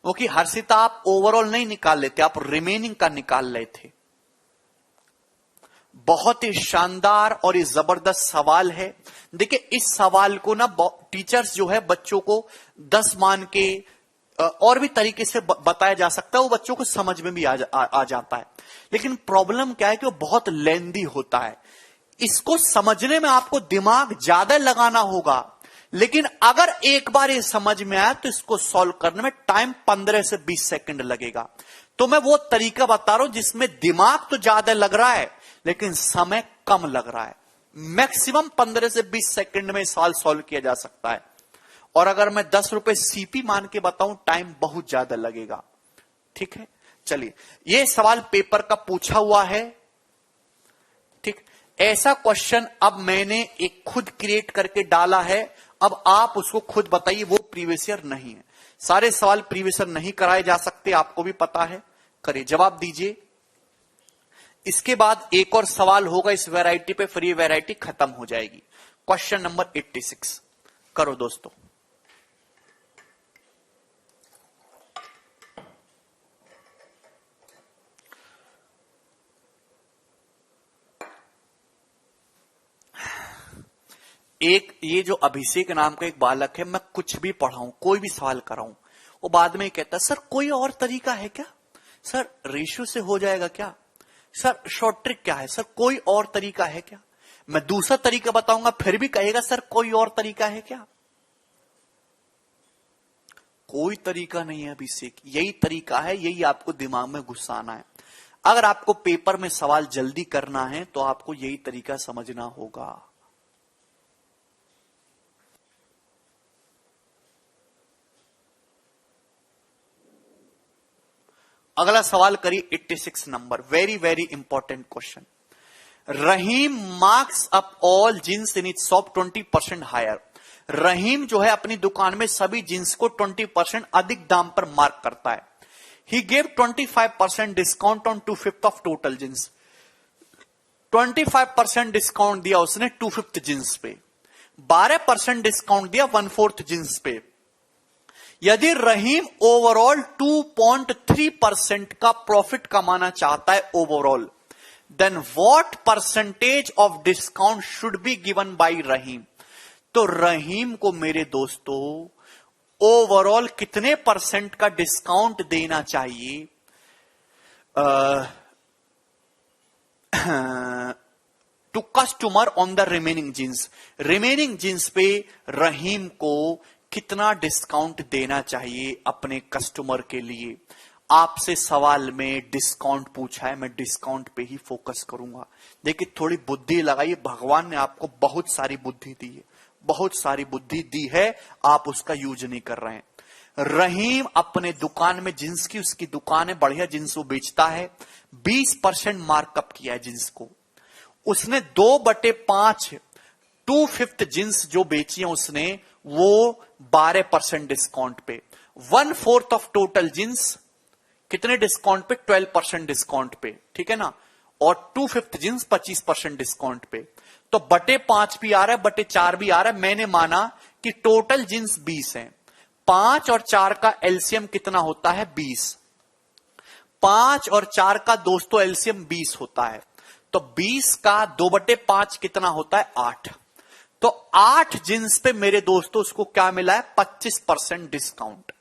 क्योंकि हर्षिता आप ओवरऑल नहीं निकाल लेते, आप रिमेनिंग का निकाल रहे थे। बहुत ही शानदार और ये जबरदस्त सवाल है। देखिए इस सवाल को ना टीचर्स जो है बच्चों को 10 मान के और भी तरीके से बताया जा सकता है, वो बच्चों को समझ में भी आ जाता है। लेकिन प्रॉब्लम क्या है कि वो बहुत लेंदी होता है। इसको समझने में आपको दिमाग ज्यादा लगाना होगा। लेकिन अगर एक बार ये समझ में आया तो इसको सॉल्व करने में टाइम 15 से 20 सेकंड लगेगा। तो मैं वो तरीका बता रहा हूं जिसमें दिमाग तो ज्यादा लग रहा है लेकिन समय कम लग रहा है। मैक्सिमम 15 से 20 सेकंड में सवाल सॉल्व किया जा सकता है। और अगर मैं 10 रुपए सीपी मान के बताऊं टाइम बहुत ज्यादा लगेगा। ठीक है, चलिए ये सवाल पेपर का पूछा हुआ है। ठीक, ऐसा क्वेश्चन अब मैंने एक खुद क्रिएट करके डाला है। अब आप उसको खुद बताइए, वो प्रीवियस ईयर नहीं है। सारे सवाल प्रीवियस ईयर नहीं कराए जा सकते, आपको भी पता है। करिए, जवाब दीजिए। इसके बाद एक और सवाल होगा इस वैरायटी पे, फिर ये वैरायटी खत्म हो जाएगी। क्वेश्चन नंबर 86 करो दोस्तों। एक ये जो अभिषेक नाम का एक बालक है, मैं कुछ भी पढ़ाऊं, कोई भी सवाल कराऊं, वो बाद में कहता है सर कोई और तरीका है क्या, सर रेशियो से हो जाएगा क्या, सर शॉर्ट ट्रिक क्या है, सर कोई और तरीका है क्या। मैं दूसरा तरीका बताऊंगा फिर भी कहेगा सर कोई और तरीका है क्या। कोई तरीका नहीं है अभिषेक, यही तरीका है, यही आपको दिमाग में घुसाना है। अगर आपको पेपर में सवाल जल्दी करना है तो आपको यही तरीका समझना होगा। अगला सवाल करिए 86 number, very very important question. Rahim marks up all jeans in its shop 20% higher. Rahim जो है अपनी दुकान में सभी जींस को 20% अधिक दाम पर मार्क करता है। He gave 25% discount on 2/5 of total jeans. 25% discount दिया उसने 2/5 जींस पे, 12% डिस्काउंट दिया 1/4 जींस पे। यदि रहीम ओवरऑल 2.3% का प्रॉफिट कमाना चाहता है overall, then what percentage of discount should be given by Rahim. तो रहीम को मेरे दोस्तों ओवरऑल कितने परसेंट का डिस्काउंट देना चाहिए to customer on the remaining jeans. Remaining jeans पे रहीम को कितना डिस्काउंट देना चाहिए अपने कस्टमर के लिए। आपसे सवाल में डिस्काउंट पूछा है, मैं डिस्काउंट पे ही फोकस करूंगा। देखिए थोड़ी बुद्धि लगाइए, भगवान ने आपको बहुत सारी बुद्धि दी है, बहुत सारी बुद्धि दी है, आप उसका यूज नहीं कर रहे हैं। रहीम अपने दुकान में जींस की, उसकी दुकान है, बढ़िया जींस वो बेचता है, 20% मार्कअप किया है जींस को। उसने 2/5 2/5 जींस जो बेची है उसने, वो 12% डिस्काउंट पे। 1/4 ऑफ टोटल जींस कितने डिस्काउंट पे, 12% डिस्काउंट पे, ठीक है ना। और 2/5 जींस 25% डिस्काउंट पे। तो 5/5 भी आ रहा है, 4 भी आ रहा है। मैंने माना कि टोटल जींस 20 है, 5 और 4 का एलसीएम कितना होता है, 20। 5 और 4 का दोस्तों एलसीएम 20 होता है। तो 20 का 2/5 कितना होता है, 8। तो 8 जींस पे मेरे दोस्तों उसको क्या मिला है, 25% डिस्काउंट।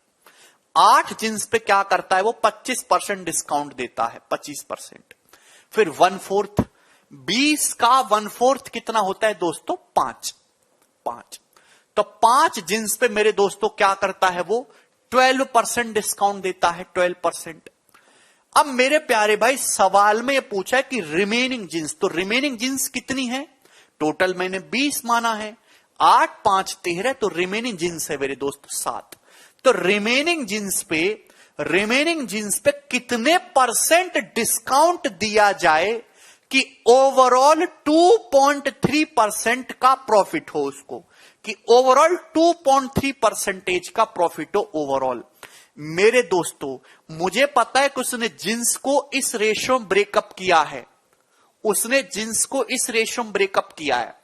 8 जींस पे क्या करता है वो, 25% डिस्काउंट देता है, 25%। फिर 1/4, 20 का 1/4 कितना होता है दोस्तों, 5। तो 5 जींस पे मेरे दोस्तों क्या करता है वो, 12% डिस्काउंट देता है, 12%। अब मेरे प्यारे भाई सवाल में ये पूछा है कि रिमेनिंग जींस, तो रिमेनिंग जींस कितनी है, टोटल मैंने 20 माना है, 8 5 13, तो रिमेनिंग जींस है मेरे दोस्त 7। तो रिमेनिंग जींस पे कितने परसेंट डिस्काउंट दिया जाए कि ओवरऑल 2.3% का प्रॉफिट हो उसको, कि ओवरऑल 2.3% का प्रॉफिट हो ओवरऑल। मेरे दोस्तों मुझे पता है कि उसने जींस को इस रेशियो में ब्रेकअप किया है, उसने जींस को इस रेशियो में ब्रेकअप किया है।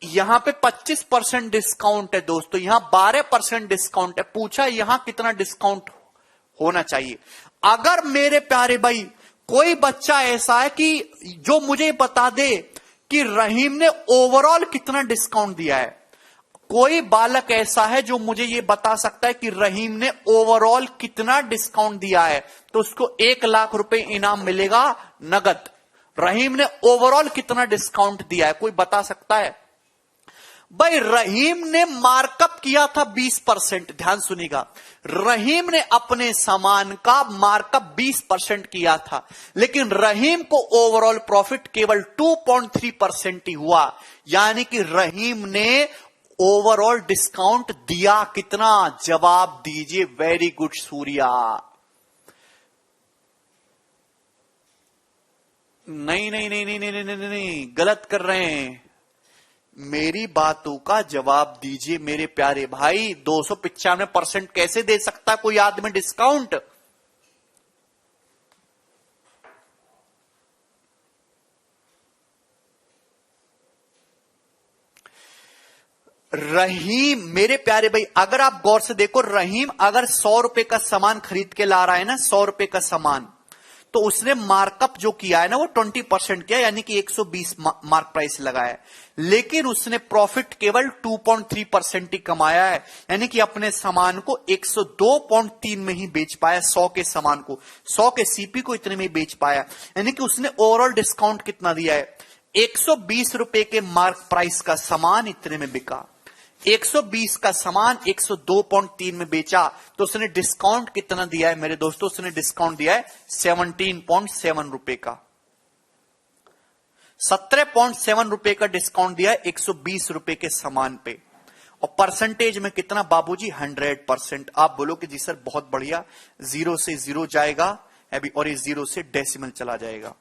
यहां पे 25% डिस्काउंट है दोस्तों, यहां 12% डिस्काउंट है। पूछा यहां कितना डिस्काउंट होना चाहिए। अगर मेरे प्यारे भाई कोई बच्चा ऐसा है कि जो मुझे बता दे कि रहीम ने ओवरऑल कितना डिस्काउंट दिया है, कोई बालक ऐसा है जो मुझे यह बता सकता है कि रहीम ने ओवरऑल कितना डिस्काउंट दिया है, तो उसको 1 लाख रुपए इनाम मिलेगा नगद। रहीम ने ओवरऑल कितना डिस्काउंट दिया है, कोई बता सकता है। भाई रहीम ने मार्कअप किया था 20%, ध्यान सुनिएगा, रहीम ने अपने सामान का मार्कअप 20% किया था, लेकिन रहीम को ओवरऑल प्रॉफिट केवल 2.3% ही हुआ। यानी कि रहीम ने ओवरऑल डिस्काउंट दिया कितना? जवाब दीजिए। Very good Surya. नहीं नहीं नहीं नहीं नहीं नहीं नहीं, नहीं, गलत कर रहे हैं। मेरी बातों का जवाब दीजिए मेरे प्यारे भाई। 295% कैसे दे सकता कोई आदमी डिस्काउंट? रहीम मेरे प्यारे भाई, अगर आप गौर से देखो, रहीम अगर 100 रुपए का सामान खरीद के ला रहा है ना, 100 रुपए का सामान, तो उसने मार्कअप जो किया है ना वो 20% किया, यानी कि 120 मार्क प्राइस लगाया है, लेकिन उसने प्रॉफिट केवल 2.3% ही कमाया है। यानी कि अपने सामान को 102.3 में ही बेच पाया, 100 के सामान को, 100 के सीपी को इतने में ही बेच पाया। यानी कि उसने ओवरऑल डिस्काउंट कितना दिया है? 120 रुपए के मार्क प्राइस का सामान इतने में बिका, 120 का सामान 102.3 में बेचा, तो उसने डिस्काउंट कितना दिया है मेरे दोस्तों? उसने डिस्काउंट दिया है 17.7 रुपए का, 17.7 रुपए का डिस्काउंट दिया है 120 रुपए के सामान पे। और परसेंटेज में कितना बाबूजी? 100%। आप बोलो कि जी सर बहुत बढ़िया, 0 से 0 जाएगा अभी, और ये 0 से डेसिमल चला जाएगा।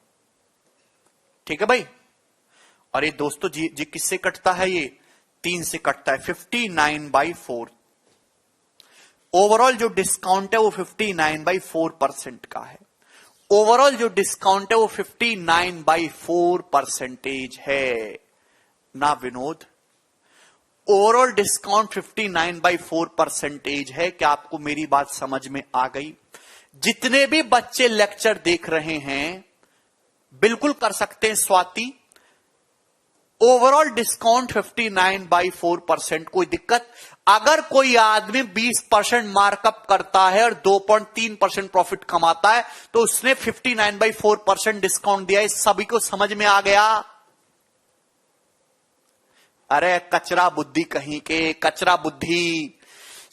ठीक है भाई। और ये दोस्तों जी किससे कटता है? ये 3 से कटता है, 59/4। ओवरऑल जो डिस्काउंट है वो 59/4% का है। ओवरऑल जो डिस्काउंट है वो 59/4% है ना विनोद? ओवरऑल डिस्काउंट 59/4% है। क्या आपको मेरी बात समझ में आ गई? जितने भी बच्चे लेक्चर देख रहे हैं बिल्कुल कर सकते हैं स्वाति। ओवरऑल डिस्काउंट 59/4%, कोई दिक्कत? अगर कोई आदमी 20% मार्कअप करता है और 2.3% प्रॉफिट कमाता है तो उसने 59/4% डिस्काउंट दिया है। सभी को समझ में आ गया? अरे कचरा बुद्धि कहीं के, कचरा बुद्धि।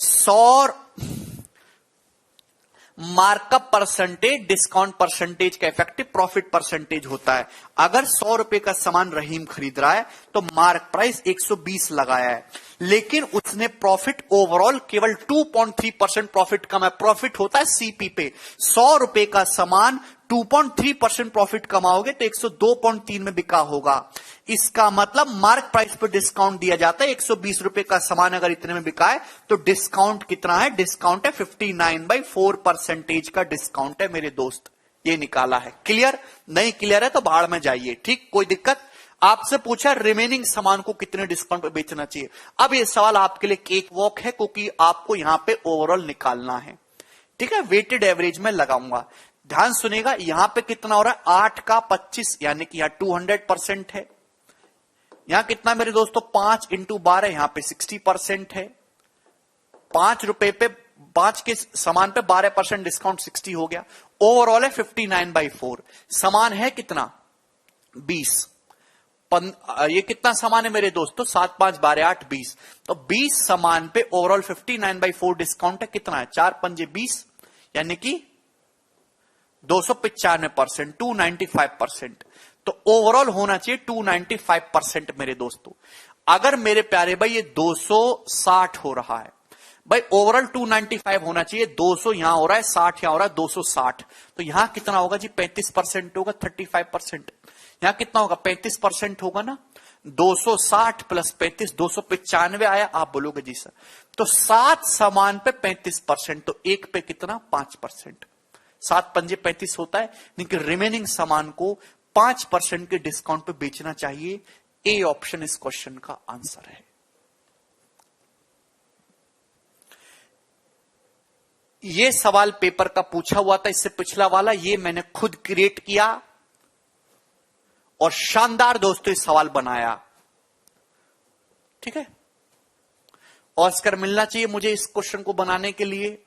100 मार्कअप परसेंटेज डिस्काउंट परसेंटेज का इफेक्टिव प्रॉफिट परसेंटेज होता है। अगर 100 रुपए का सामान रहीम खरीद रहा है तो मार्क प्राइस 120 लगाया है, लेकिन उसने प्रॉफिट ओवरऑल केवल 2.3% प्रॉफिट कमाया। प्रॉफिट होता है सीपी पे। 100 रुपए का सामान 2.3% प्रॉफिट कमाओगे तो 102.3 में बिका होगा। इसका मतलब मार्क प्राइस पर डिस्काउंट दिया जाता है। 120 रुपए का सामान अगर इतने में बिका है तो डिस्काउंट कितना है? डिस्काउंट है 59/4% का डिस्काउंट है मेरे दोस्त। ये निकाला है। क्लियर? नहीं क्लियर है तो भाड़ में जाइए। ठीक, कोई दिक्कत? आपसे पूछा रिमेनिंग सामान को कितने डिस्काउंट पे बेचना चाहिए। अब ये सवाल आपके लिए केक वॉक है, क्योंकि आपको यहां पे ओवरऑल निकालना है। ठीक है, वेटेड एवरेज में लगाऊंगा। ध्यान सुनेगा, यहां पे कितना हो रहा है? 8 का 25, यानी कि यहां 200% है। यहां कितना मेरे दोस्तों? 5 × 12, यहां पे 60% है। 5 रुपए पे 5 के सामान पे 12% डिस्काउंट, 60 हो गया। ओवरऑल है 59/4। सामान है कितना? 20। ये कितना सामान है मेरे दोस्तों? 7 5 12 8 20। तो 20 सामान पे ओवरऑल 59/4 डिस्काउंट है। कितना है? 4 पंजे 20, यानी कि 295%, 295%। तो ओवरऑल होना चाहिए 295% मेरे दोस्तों। अगर मेरे प्यारे भाई ये 260 हो रहा है, भाई ओवरऑल 295 होना चाहिए, 200 यहां हो रहा है, 60 यहां हो रहा है, 260। तो यहां कितना होगा जी? 35% होगा, 35%। यहां कितना होगा? 35% होगा ना। 260 + 35, 295 आया। आप बोलोगे जी सर, तो 7 सामान पे 35%, तो एक पे कितना? 5%। 7 पंजे 35 होता है, लेकिन रिमेनिंग सामान को 5% के डिस्काउंट पे बेचना चाहिए। ए ऑप्शन इस क्वेश्चन का आंसर है। ये सवाल पेपर का पूछा हुआ था, इससे पिछला वाला ये मैंने खुद क्रिएट किया और शानदार दोस्तों इस सवाल बनाया। ठीक है, ऑस्कर मिलना चाहिए मुझे इस क्वेश्चन को बनाने के लिए।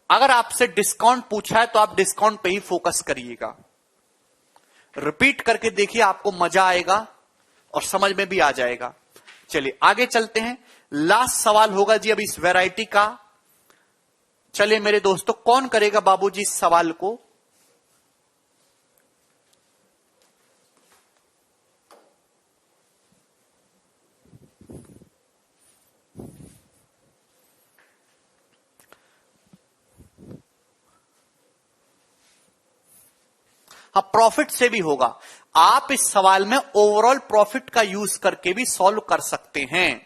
अगर आपसे डिस्काउंट पूछा है तो आप डिस्काउंट पे ही फोकस करिएगा। रिपीट करके देखिए, आपको मजा आएगा। और समझ में भी आ जाएगा। चलिए आगे चलते हैं, लास्ट सवाल होगा जी अब इस वैरायटी का। चलिए मेरे दोस्तों, कौन करेगा बाबूजी इस सवाल को? हाँ, प्रॉफिट से भी होगा। आप इस सवाल में ओवरऑल प्रॉफिट का यूज करके भी सॉल्व कर सकते हैं।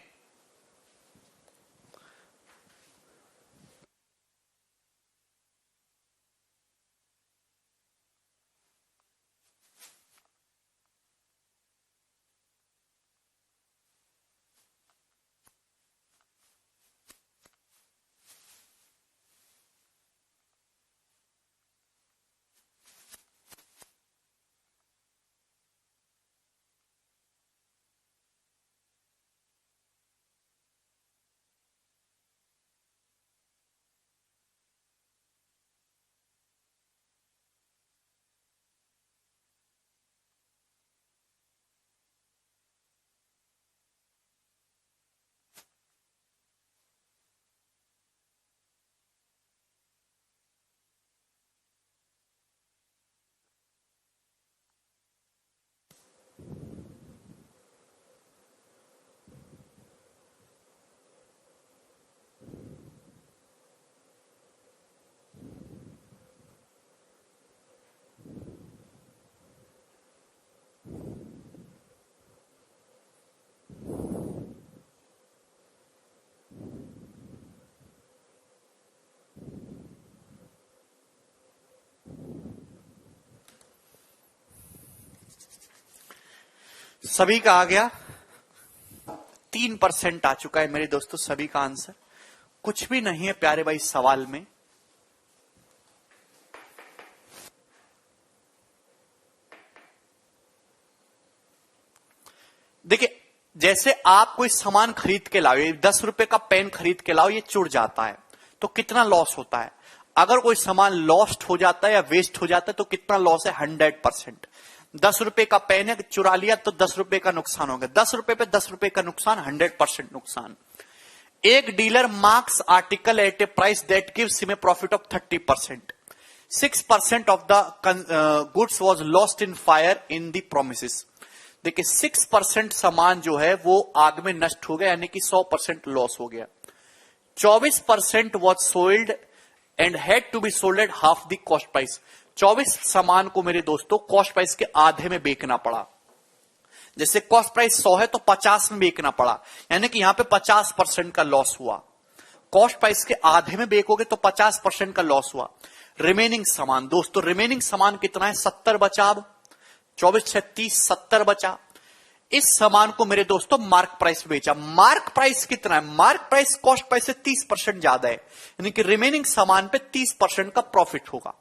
सभी का आ गया? 3% आ चुका है मेरे दोस्तों सभी का आंसर। कुछ भी नहीं है प्यारे भाई सवाल में। देखिए, जैसे आप कोई सामान खरीद के लाओ, ये 10 रुपए का पेन खरीद के लाओ, ये चुड़ जाता है तो कितना लॉस होता है? अगर कोई सामान लॉस्ट हो जाता है या वेस्ट हो जाता है तो कितना लॉस है? 100%। 10 रुपए का पेन है, चुरा लिया तो 10 रुपए का नुकसान हो गया। 10 रुपए पे 10 रुपए का नुकसान, 100% नुकसान। एक dealer marks article at a price that gives him a profit of 30%। 6% of the goods was lost in fire in the premises. देखिए 6% सामान जो है वो आग में नष्ट हो गया, यानी कि 100% लॉस हो गया। 24% was sold and had to be sold at half the cost price. 24 सामान को मेरे दोस्तों कॉस्ट प्राइस के आधे में बेचना पड़ा। जैसे कॉस्ट प्राइस 100 है तो 50 में बेचना पड़ा, यानी कि यहां पे 50% का लॉस हुआ। कॉस्ट प्राइस के आधे में बेचोगे तो 50% का लॉस हुआ। रिमेनिंग सामान दोस्तों, रिमेनिंग सामान कितना है? 70 बचा। अब 24 36 70 बचा। इस सामान को मेरे दोस्तों मार्क प्राइस बेचा। मार्क प्राइस कितना है? मार्क प्राइस कॉस्ट प्राइस से 30% ज्यादा है, यानी कि रिमेनिंग सामान पे 30% का प्रॉफिट होगा।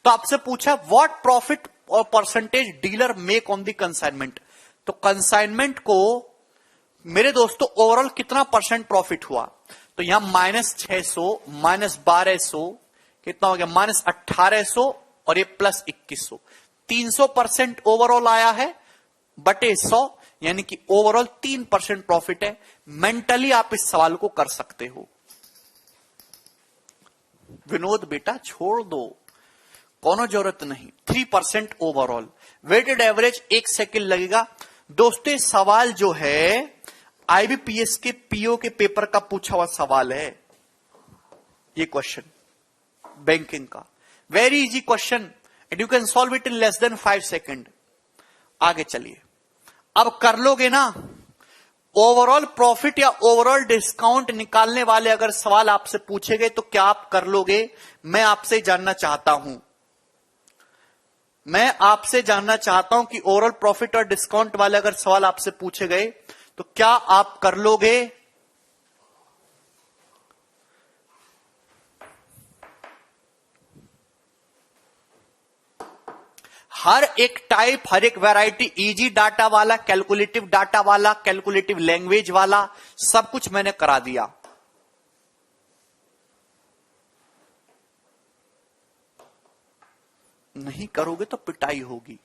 तो आपसे पूछा व्हाट प्रॉफिट और percentage dealer make on the consignment. तो कंसाइनमेंट को मेरे दोस्तों ओवरऑल कितना परसेंट प्रॉफिट हुआ? तो यहां -600 -1200 कितना हो गया? -1800 और ये +2100। 300% ओवरऑल आया है बटे 100, यानी कि ओवरऑल 3% प्रॉफिट है। मेंटली आप इस सवाल को कर सकते हो। विनोद बेटा छोड़ दो, कोनो जरूरत नहीं। 3% ओवरऑल। वेटेड एवरेज 1 सेकंड लगेगा। दोस्तों ये सवाल जो है आईबीपीएस के पीओ के पेपर का पूछा हुआ सवाल है। ये क्वेश्चन बैंकिंग का very easy question and you can solve it in less than 5 second. आगे चलिए, अब कर लोगे ना? ओवरऑल प्रॉफिट या ओवरऑल डिस्काउंट निकालने वाले अगर सवाल आपसे पूछे गए तो क्या आप कर लोगे? मैं आपसे जानना चाहता हूं। मैं आपसे जानना चाहता हूं कि ओवरऑल प्रॉफिट और डिस्काउंट वाले अगर सवाल आपसे पूछे गए तो क्या आप कर लोगे? हर एक टाइप, हर एक वैरायटी, इजी डाटा वाला, कैलकुलेटिव डाटा वाला, कैलकुलेटिव लैंग्वेज वाला, सब कुछ मैंने करा दिया। नहीं करोगे तो पिटाई होगी।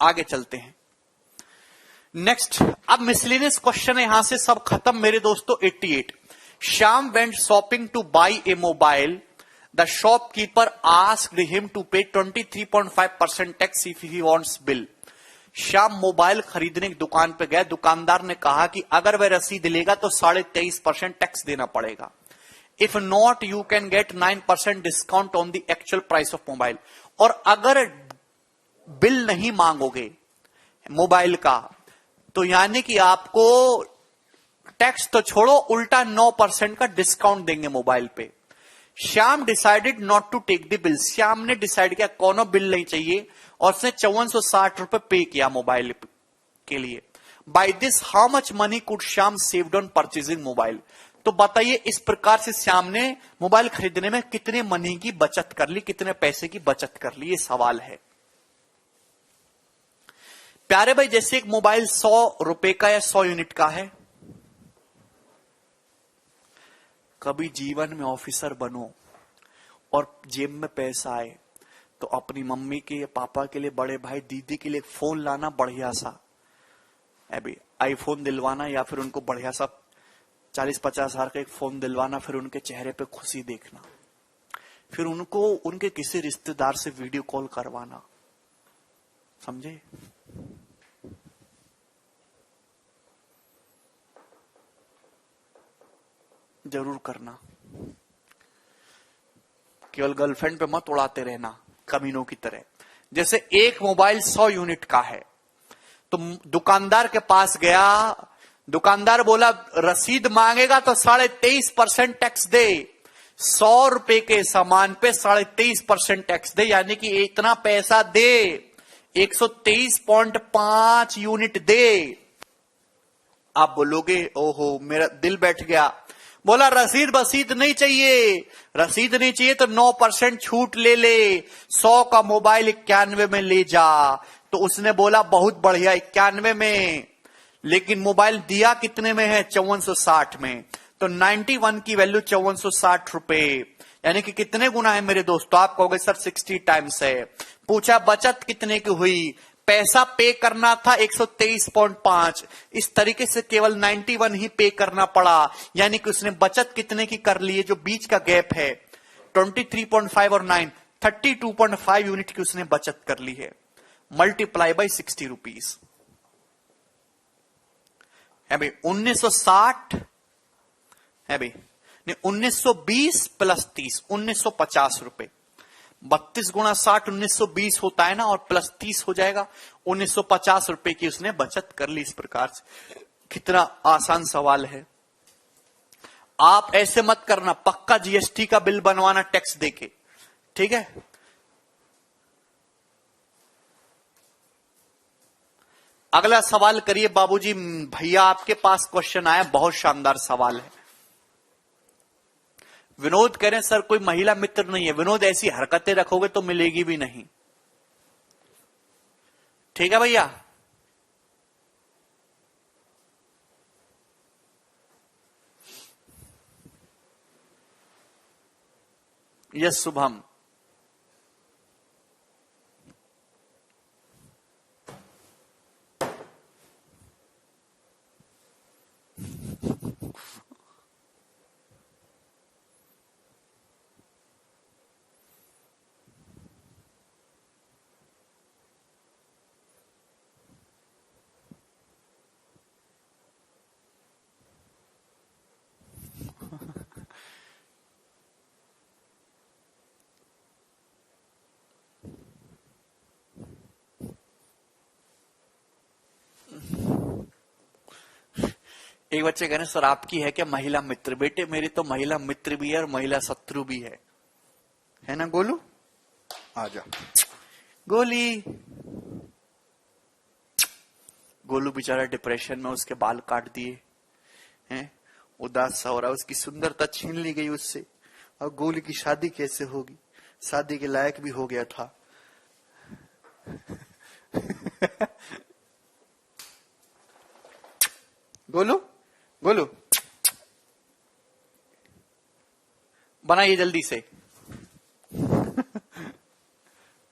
आगे चलते हैं। नेक्स्ट, अब मिसलेनियस क्वेश्चन है, यहां से सब खत्म मेरे दोस्तों। 88, Shyam went shopping to buy a mobile, the shopkeeper asked him to pay 23.5% tax if he wants bill. Shyam mobile खरीदने की दुकान पे गया, दुकानदार ने कहा कि अगर वह रसीद लेगा तो 23.5% टैक्स देना पड़ेगा। If not you can get 9% discount on the actual price of mobile. और अगर बिल नहीं मांगोगे मोबाइल का तो यानी कि आपको टैक्स तो छोड़ो, उल्टा 9% का डिस्काउंट देंगे मोबाइल पे। Shyam decided not to take the bill. Shyam ने डिसाइड किया कोनो बिल नहीं चाहिए और उसने 5460 रुपए पे किया मोबाइल के लिए। By this how much money could Shyam saved on purchasing mobile. तो बताइए इस प्रकार से श्याम ने मोबाइल खरीदने में कितने मनी की बचत कर ली, कितने पैसे की बचत कर ली, ये सवाल है प्यारे भाई। जैसे एक मोबाइल 100 रुपए का या 100 यूनिट का है, कभी जीवन में ऑफिसर बनो और जेब में पैसा आए तो अपनी मम्मी के, पापा के लिए, बड़े भाई दीदी के लिए फोन लाना बढ़िया सा, अभी आईफोन दिलवाना या फिर उनको बढ़िया सा 40-50 हजार का एक फोन दिलवाना, फिर उनके चेहरे पे खुशी देखना, फिर उनको उनके किसी रिश्तेदार से वीडियो कॉल करवाना, समझे? जरूर करना। केवल गर्लफ्रेंड पे मत उड़ाते रहना कमीनों की तरह। जैसे एक मोबाइल 100 यूनिट का है तो दुकानदार के पास गया, दुकानदार बोला रसीद मांगेगा तो 23.5% टैक्स दे। 100 रुपए के सामान पे 23.5% टैक्स दे, यानी कि इतना पैसा दे, 123.5 यूनिट दे। आप बोलोगे ओहो मेरा दिल बैठ गया, बोला रसीद बसीद नहीं चाहिए, रसीद नहीं चाहिए तो 9% छूट ले ले, 100 का मोबाइल 91 में ले जा। तो उसने बोला बहुत बढ़िया 91 में, लेकिन मोबाइल दिया कितने में है? 5460 में। तो 91 की वैल्यू 5460 रुपए, यानी कि कितने गुना है मेरे दोस्तों? आप कहोगे सर 60 टाइम्स है। पूछा बचत कितने की हुई? पैसा पे करना था 123.5, इस तरीके से केवल 91 ही पे करना पड़ा, यानी कि उसने बचत कितने की कर ली है? जो बीच का गैप है 23.5 और 9, 32.5 यूनिट की उसने बचत कर ली है। मल्टीप्लाई बाई 60 रुपीज है भाई। 1960 है भाई, 1920 प्लस 30 1950 रुपए। 32 गुणा 60 1920 होता है ना, और प्लस 30 हो जाएगा, 1950 रुपए की उसने बचत कर ली। इस प्रकार से कितना आसान सवाल है। आप ऐसे मत करना, पक्का जीएसटी का बिल बनवाना टैक्स देके, ठीक है? अगला सवाल करिए बाबूजी। भैया आपके पास क्वेश्चन आया, बहुत शानदार सवाल है। विनोद कह रहे हैं सर कोई महिला मित्र नहीं है। विनोद ऐसी हरकतें रखोगे तो मिलेगी भी नहीं, ठीक है भैया? यस शुभम। एक बच्चे कह रहे हैं सर आपकी है क्या महिला मित्र? बेटे मेरी तो महिला मित्र भी है और महिला शत्रु भी है ना गोलू? आजा गोली। गोलू बेचारा डिप्रेशन में, उसके बाल काट दिए हैं, उदास सा हो रहा है, उसकी सुंदरता छीन ली गई उससे। और गोलू की शादी कैसे होगी? शादी के लायक भी हो गया था। गोलू गोलू बनाइए जल्दी से।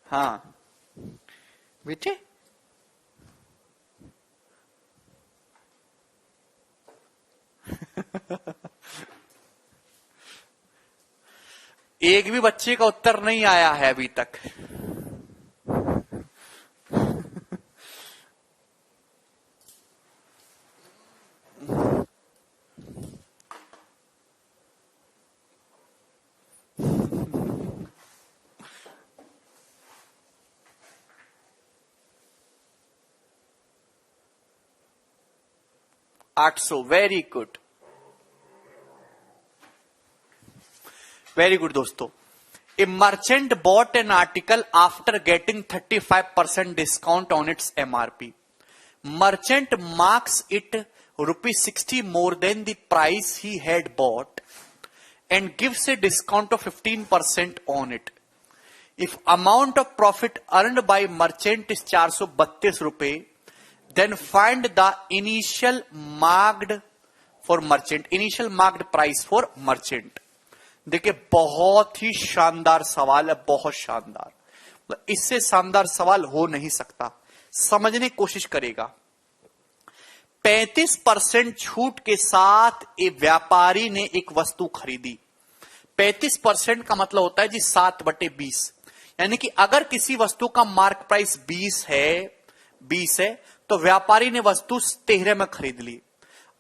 हाँ बेटे एक भी बच्चे का उत्तर नहीं आया है अभी तक। $800, वेरी गुड, वेरी गुड दोस्तों। ए merchant bot an article after getting 35% discount on it's MRP. Merchant marks it ₹60 more than the price he had bought and gives a discount of 15% on it. If amount of profit earned by merchant is 432 रुपए, then find the initial marked for merchant, initial marked price for merchant। देखिए बहुत ही शानदार सवाल है, बहुत शानदार, इससे शानदार सवाल हो नहीं सकता। समझने की कोशिश करेगा। 35% छूट के साथ एक व्यापारी ने एक वस्तु खरीदी। 35% का मतलब होता है जी 7/20, यानी कि अगर किसी वस्तु का मार्क प्राइस 20 है तो व्यापारी ने वस्तु 13 में खरीद ली।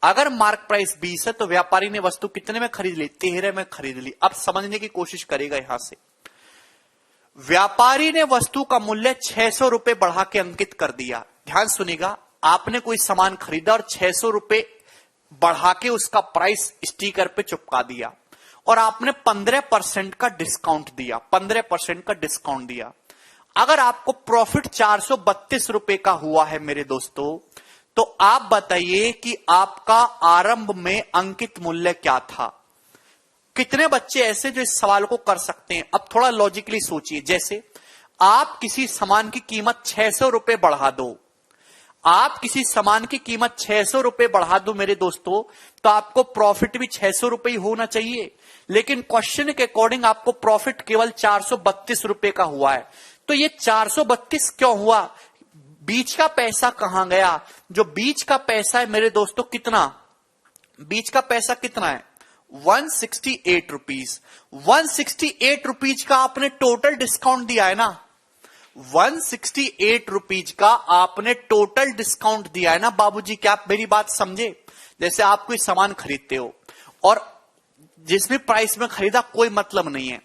अगर मार्क प्राइस 20 है तो व्यापारी ने वस्तु कितने में खरीद ली? 13 में खरीद ली। अब समझने की कोशिश करेगा। यहां से व्यापारी ने वस्तु का मूल्य 600 रुपए बढ़ा के अंकित कर दिया। ध्यान सुनिएगा, आपने कोई सामान खरीदा और 600 रुपए बढ़ा के उसका प्राइस स्टिकर पे चिपका दिया और आपने 15% का डिस्काउंट दिया, 15% का डिस्काउंट दिया। अगर आपको प्रॉफिट 432 रुपए का हुआ है मेरे दोस्तों, तो आप बताइए कि आपका आरंभ में अंकित मूल्य क्या था? कितने बच्चे ऐसे जो इस सवाल को कर सकते हैं? अब थोड़ा लॉजिकली सोचिए। जैसे आप किसी सामान की कीमत 600 रुपए बढ़ा दो, आप किसी सामान की कीमत 600 रुपए बढ़ा दो मेरे दोस्तों, तो आपको प्रॉफिट भी 600 रुपए ही होना चाहिए। लेकिन क्वेश्चन के अकॉर्डिंग आपको प्रॉफिट केवल 432 रुपए का हुआ है। तो ये 432 क्यों हुआ? बीच का पैसा कहां गया? जो बीच का पैसा है मेरे दोस्तों कितना? बीच का पैसा कितना है? 168 रुपीज। 168 रुपीज का आपने टोटल डिस्काउंट दिया है ना? 168 रुपीज का आपने टोटल डिस्काउंट दिया है ना बाबूजी? क्या आप मेरी बात समझे? जैसे आप कोई सामान खरीदते हो और जिस भी प्राइस में खरीदा कोई मतलब नहीं है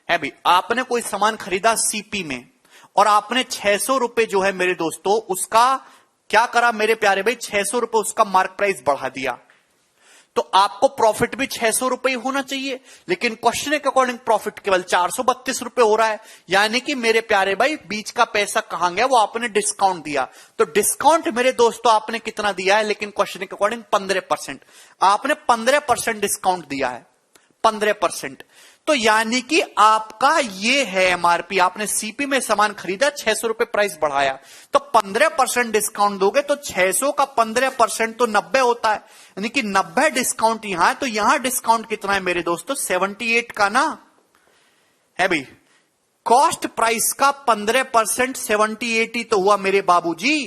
भाई, आपने कोई सामान खरीदा सीपी में और आपने 600 रुपए जो है मेरे दोस्तों उसका क्या करा मेरे प्यारे भाई? 600 रुपए उसका मार्क प्राइस बढ़ा दिया, तो आपको प्रॉफिट भी 600 रुपए ही होना चाहिए। लेकिन क्वेश्चन के अकॉर्डिंग प्रॉफिट केवल 432 रुपए हो रहा है, यानी कि मेरे प्यारे भाई बीच का पैसा कहां गया? वो आपने डिस्काउंट दिया। तो डिस्काउंट मेरे दोस्तों आपने कितना दिया है? लेकिन क्वेश्चन के अकॉर्डिंग 15%। आपने 15% डिस्काउंट दिया है, 15%। तो यानी कि आपका ये है एमआरपी। आपने सीपी में सामान खरीदा, 600 रुपए प्राइस बढ़ाया, तो 15% डिस्काउंट दोगे तो 600 का 15% तो 90 होता है, यानी कि 90 डिस्काउंट यहां है। तो यहां डिस्काउंट कितना है मेरे दोस्तों? 78 का ना है भाई। कॉस्ट प्राइस का 15% 78 ही तो हुआ मेरे बाबूजी।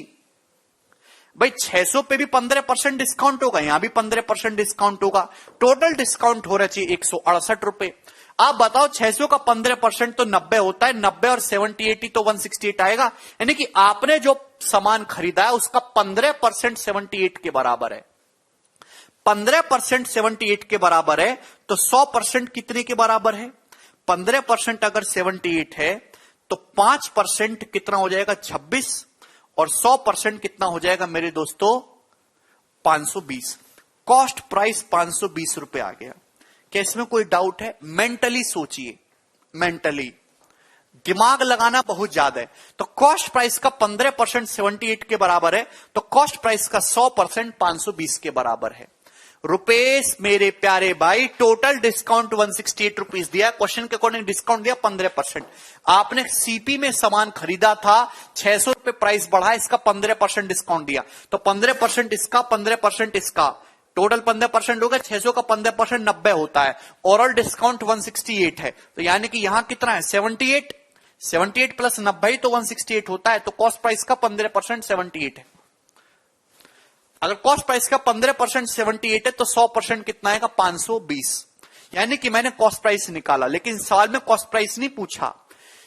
भाई 600 पे भी 15% डिस्काउंट होगा, यहां भी 15% डिस्काउंट होगा, टोटल डिस्काउंट हो रहा चाहिए 168 रुपए। आप बताओ 600 का 15% तो 90 होता है, 90 और 78 ही तो 168 आएगा, यानी कि आपने जो सामान खरीदा है उसका 15% 78 के बराबर है। 15% 78 के बराबर है तो 100% कितने के बराबर है? 15% अगर 78 है तो 5% कितना हो जाएगा? 26, और 100% कितना हो जाएगा मेरे दोस्तों? 520। कॉस्ट प्राइस 520 रुपए आ गया। क्या इसमें कोई डाउट है? मेंटली सोचिए, मेंटली दिमाग लगाना बहुत ज्यादा है। तो कॉस्ट प्राइस का 15% 78 के बराबर है, तो कॉस्ट प्राइस का 100% 520 के बराबर है। रुपेश मेरे प्यारे भाई, टोटल डिस्काउंट 168 रुपीज दिया, क्वेश्चन के अकॉर्डिंग डिस्काउंट दिया 15%। आपने सीपी में सामान खरीदा था, 600 रुपए प्राइस बढ़ा, इसका 15% डिस्काउंट दिया, तो 15% इसका, 15% इसका, टोटल 15% होगा। 600 का 15% 90 होता है, ओवरऑल डिस्काउंट 168 है। तो यानी कि यहां कितना है? 78, 78 प्लस 90 तो 168 होता है, तो कॉस्ट प्राइस का 15% 78 है। अगर कॉस्ट प्राइस का 15% 78 है तो 100% कितना आएगा 520। यानी कि मैंने कॉस्ट प्राइस निकाला, लेकिन सवाल में कॉस्ट प्राइस नहीं पूछा।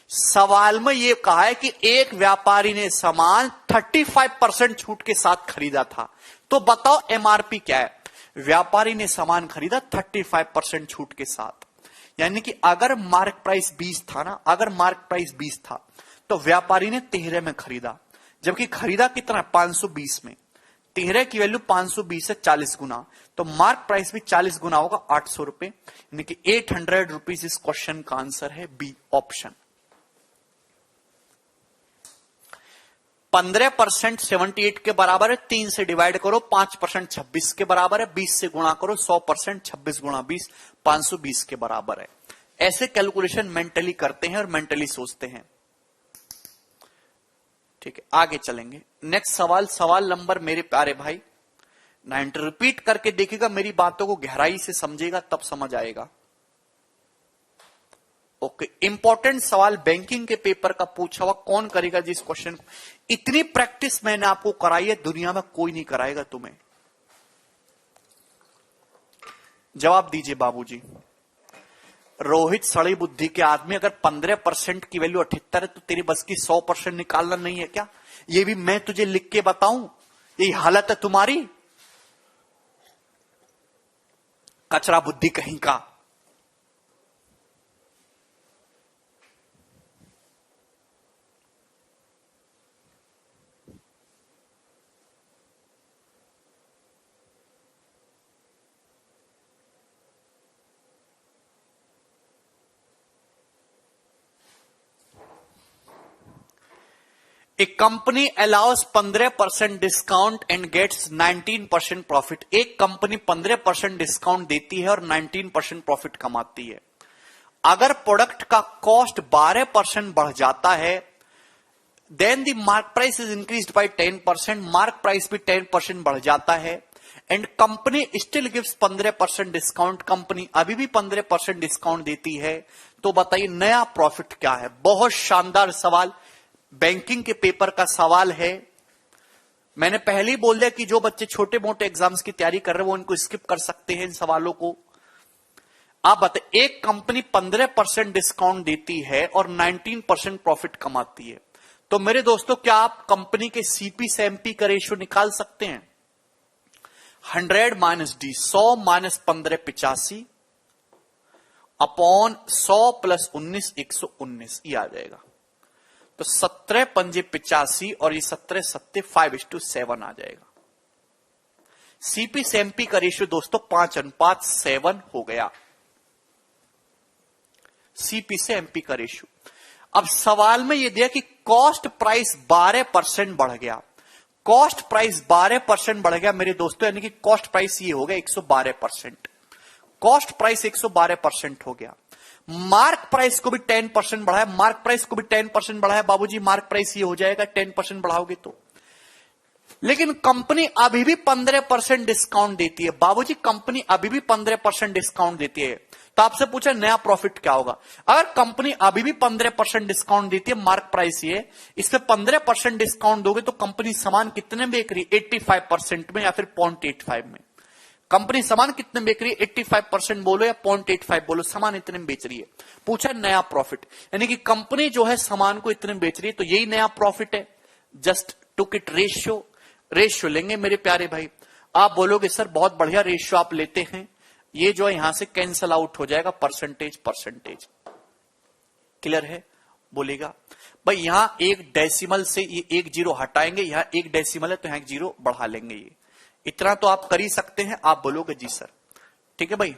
सवाल में यह कहा है कि एक व्यापारी ने सामान 35% छूट के साथ खरीदा था। तो बताओ एमआरपी क्या है। व्यापारी ने सामान खरीदा 35% छूट के साथ, यानी कि अगर मार्क प्राइस 20 था ना, अगर मार्क प्राइस 20 था तो व्यापारी ने 13 में खरीदा, जबकि खरीदा कितना 520 में। 13 की वैल्यू 520 है 40 गुना, तो मार्क प्राइस भी 40 गुना होगा 800 रुपए, यानी कि 800 रुपीज इस क्वेश्चन का आंसर है बी ऑप्शन। 15% 78 के बराबर है, 3 से डिवाइड करो, 5% 26 के बराबर है, 20 से गुणा करो, 100% 26 गुणा 20 520 के बराबर है। ऐसे कैलकुलेशन मेंटली करते हैं और मेंटली सोचते हैं। ठीक है, आगे चलेंगे। नेक्स्ट सवाल, सवाल नंबर मेरे प्यारे भाई 9 रिपीट करके देखिएगा, मेरी बातों को गहराई से समझेगा तब समझ आएगा। ओके, इंपॉर्टेंट सवाल बैंकिंग के पेपर का पूछा हुआ, कौन करेगा जिस क्वेश्चन को। इतनी प्रैक्टिस मैंने आपको कराई है, दुनिया में कोई नहीं कराएगा तुम्हें। जवाब दीजिए बाबूजी। रोहित सड़ी बुद्धि के आदमी, अगर 15% की वैल्यू 78 है तो तेरी बस की 100% निकालना नहीं है क्या? ये भी मैं तुझे लिख के बताऊं? यही हालत है तुम्हारी, कचरा बुद्धि कहीं का। A company allows 15% discount and gets 19% profit. एक कंपनी 15% डिस्काउंट देती है और 19% प्रॉफिट कमाती है। अगर प्रोडक्ट का कॉस्ट 12% बढ़ जाता है, then the mark price is increased by 10%, mark price भी 10% बढ़ जाता है, and company still gives 15% discount, company अभी भी 15% डिस्काउंट देती है, तो बताइए नया प्रॉफिट क्या है? बहुत शानदार सवाल, बैंकिंग के पेपर का सवाल है। मैंने पहले ही बोल दिया कि जो बच्चे छोटे मोटे एग्जाम्स की तैयारी कर रहे हैं वो इनको स्किप कर सकते हैं इन सवालों को। आप बताइए, एक कंपनी 15% डिस्काउंट देती है और 19% प्रॉफिट कमाती है, तो मेरे दोस्तों क्या आप कंपनी के सीपी से एमपी का रेशियो निकाल सकते हैं? 100 minus D, 100 minus 15 85 upon 100 plus 19 119, ये आ जाएगा। तो 17 पंजे 85 और ये 17 सत्ते 5:7 आ जाएगा। सीपी से एमपी का रेशियो दोस्तों 5:7 हो गया, सीपी से एमपी का रेशियो। अब सवाल में यह दिया कि कॉस्ट प्राइस 12% बढ़ गया, कॉस्ट प्राइस 12% बढ़ गया मेरे दोस्तों, यानी कि कॉस्ट प्राइस ये हो गया 112%, कॉस्ट प्राइस 112% हो गया। मार्क प्राइस को भी 10% बढ़ाया, मार्क प्राइस को भी 10% बढ़ाया, बाबूजी मार्क प्राइस ये हो जाएगा 10% बढ़ाओगे तो। लेकिन कंपनी अभी भी 15% डिस्काउंट देती है, बाबूजी कंपनी अभी भी 15% डिस्काउंट देती है, तो आपसे पूछा नया प्रॉफिट क्या होगा? अगर कंपनी अभी भी 15% डिस्काउंट देती है, मार्क प्राइस ये, इस पे 15% डिस्काउंट दोगे तो कंपनी सामान कितने बेच रही है? 85% में या फिर 0.85 में। कंपनी सामान कितने बेच रही है? 85% बोलो या 0.85 बोलो, सामान इतने में बेच रही है। पूछा नया प्रॉफिट, यानी कि कंपनी जो है सामान को इतने बेच रही है, तो यही नया प्रॉफिट है। Just took it ratio, ratio लेंगे मेरे प्यारे भाई। आप बोलोगे सर बहुत बढ़िया रेशियो आप लेते हैं, ये जो है यहां से कैंसल आउट हो जाएगा, परसेंटेज परसेंटेज। क्लियर है? बोलेगा भाई यहां एक डेसिमल से ये 1 जीरो हटाएंगे, यहां 1 डेसिमल है तो यहां 1 जीरो बढ़ा लेंगे, ये इतना तो आप कर ही सकते हैं। आप बोलोगे जी सर, ठीक है भाई।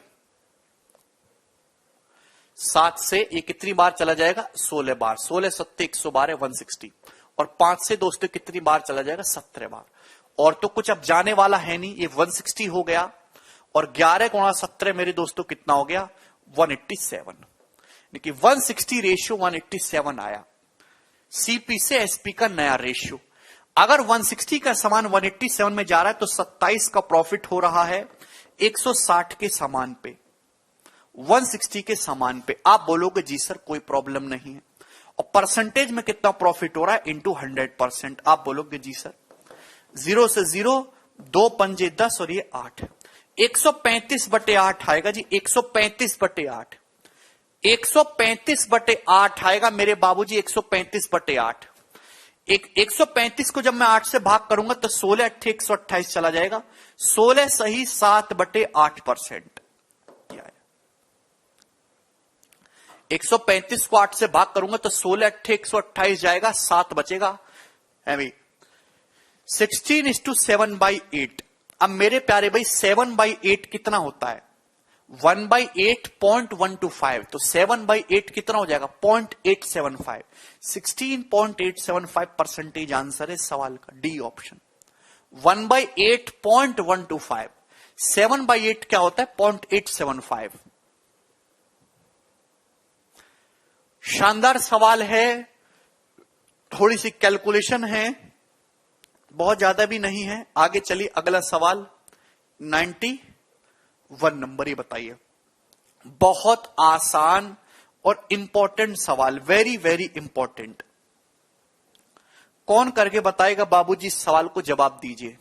7 से ये कितनी बार चला जाएगा? 16 बार, 16 सत्ते 112 160, और 5 से दोस्तों कितनी बार चला जाएगा? 17 बार। और तो कुछ अब जाने वाला है नहीं, ये 160 हो गया, और 11 गुणा 17 मेरे दोस्तों कितना हो गया? 187, यानी 160 रेशियो 187 आया। सीपी से एसपी का नया रेशियो। अगर 160 का सामान 187 में जा रहा है तो 27 का प्रॉफिट हो रहा है 160 के सामान पे, 160 के सामान पे। आप बोलोगे जी सर कोई प्रॉब्लम नहीं है। और परसेंटेज में कितना प्रॉफिट हो रहा है? इंटू 100%। आप बोलोगे जी सर 0 से 0 दो पंजे 10 और ये 8, 135/8 आएगा जी, 135/8, 135/8 आएगा मेरे बाबूजी, 135/8। 135 को जब मैं 8 से भाग करूंगा तो 16 8 128 चला जाएगा, 16 सही 7/8%। 135 को 8 से भाग करूंगा तो 16 8 128 जाएगा, 7 बचेगा। 16:7/8। अब मेरे प्यारे भाई 7/8 कितना होता है? 1/8.125, तो 7/8 कितना हो जाएगा? 0.875। 16.875% आंसर है सवाल का, डी ऑप्शन। 1/8.125, 7/8 क्या होता है? 0.875। शानदार सवाल है, थोड़ी सी कैलकुलेशन है, बहुत ज्यादा भी नहीं है। आगे चलिए अगला सवाल 91 नंबर, ये बताइए। बहुत आसान और इंपॉर्टेंट सवाल, वेरी वेरी इंपॉर्टेंट। कौन करके बताएगा बाबूजी? इस सवाल को जवाब दीजिए।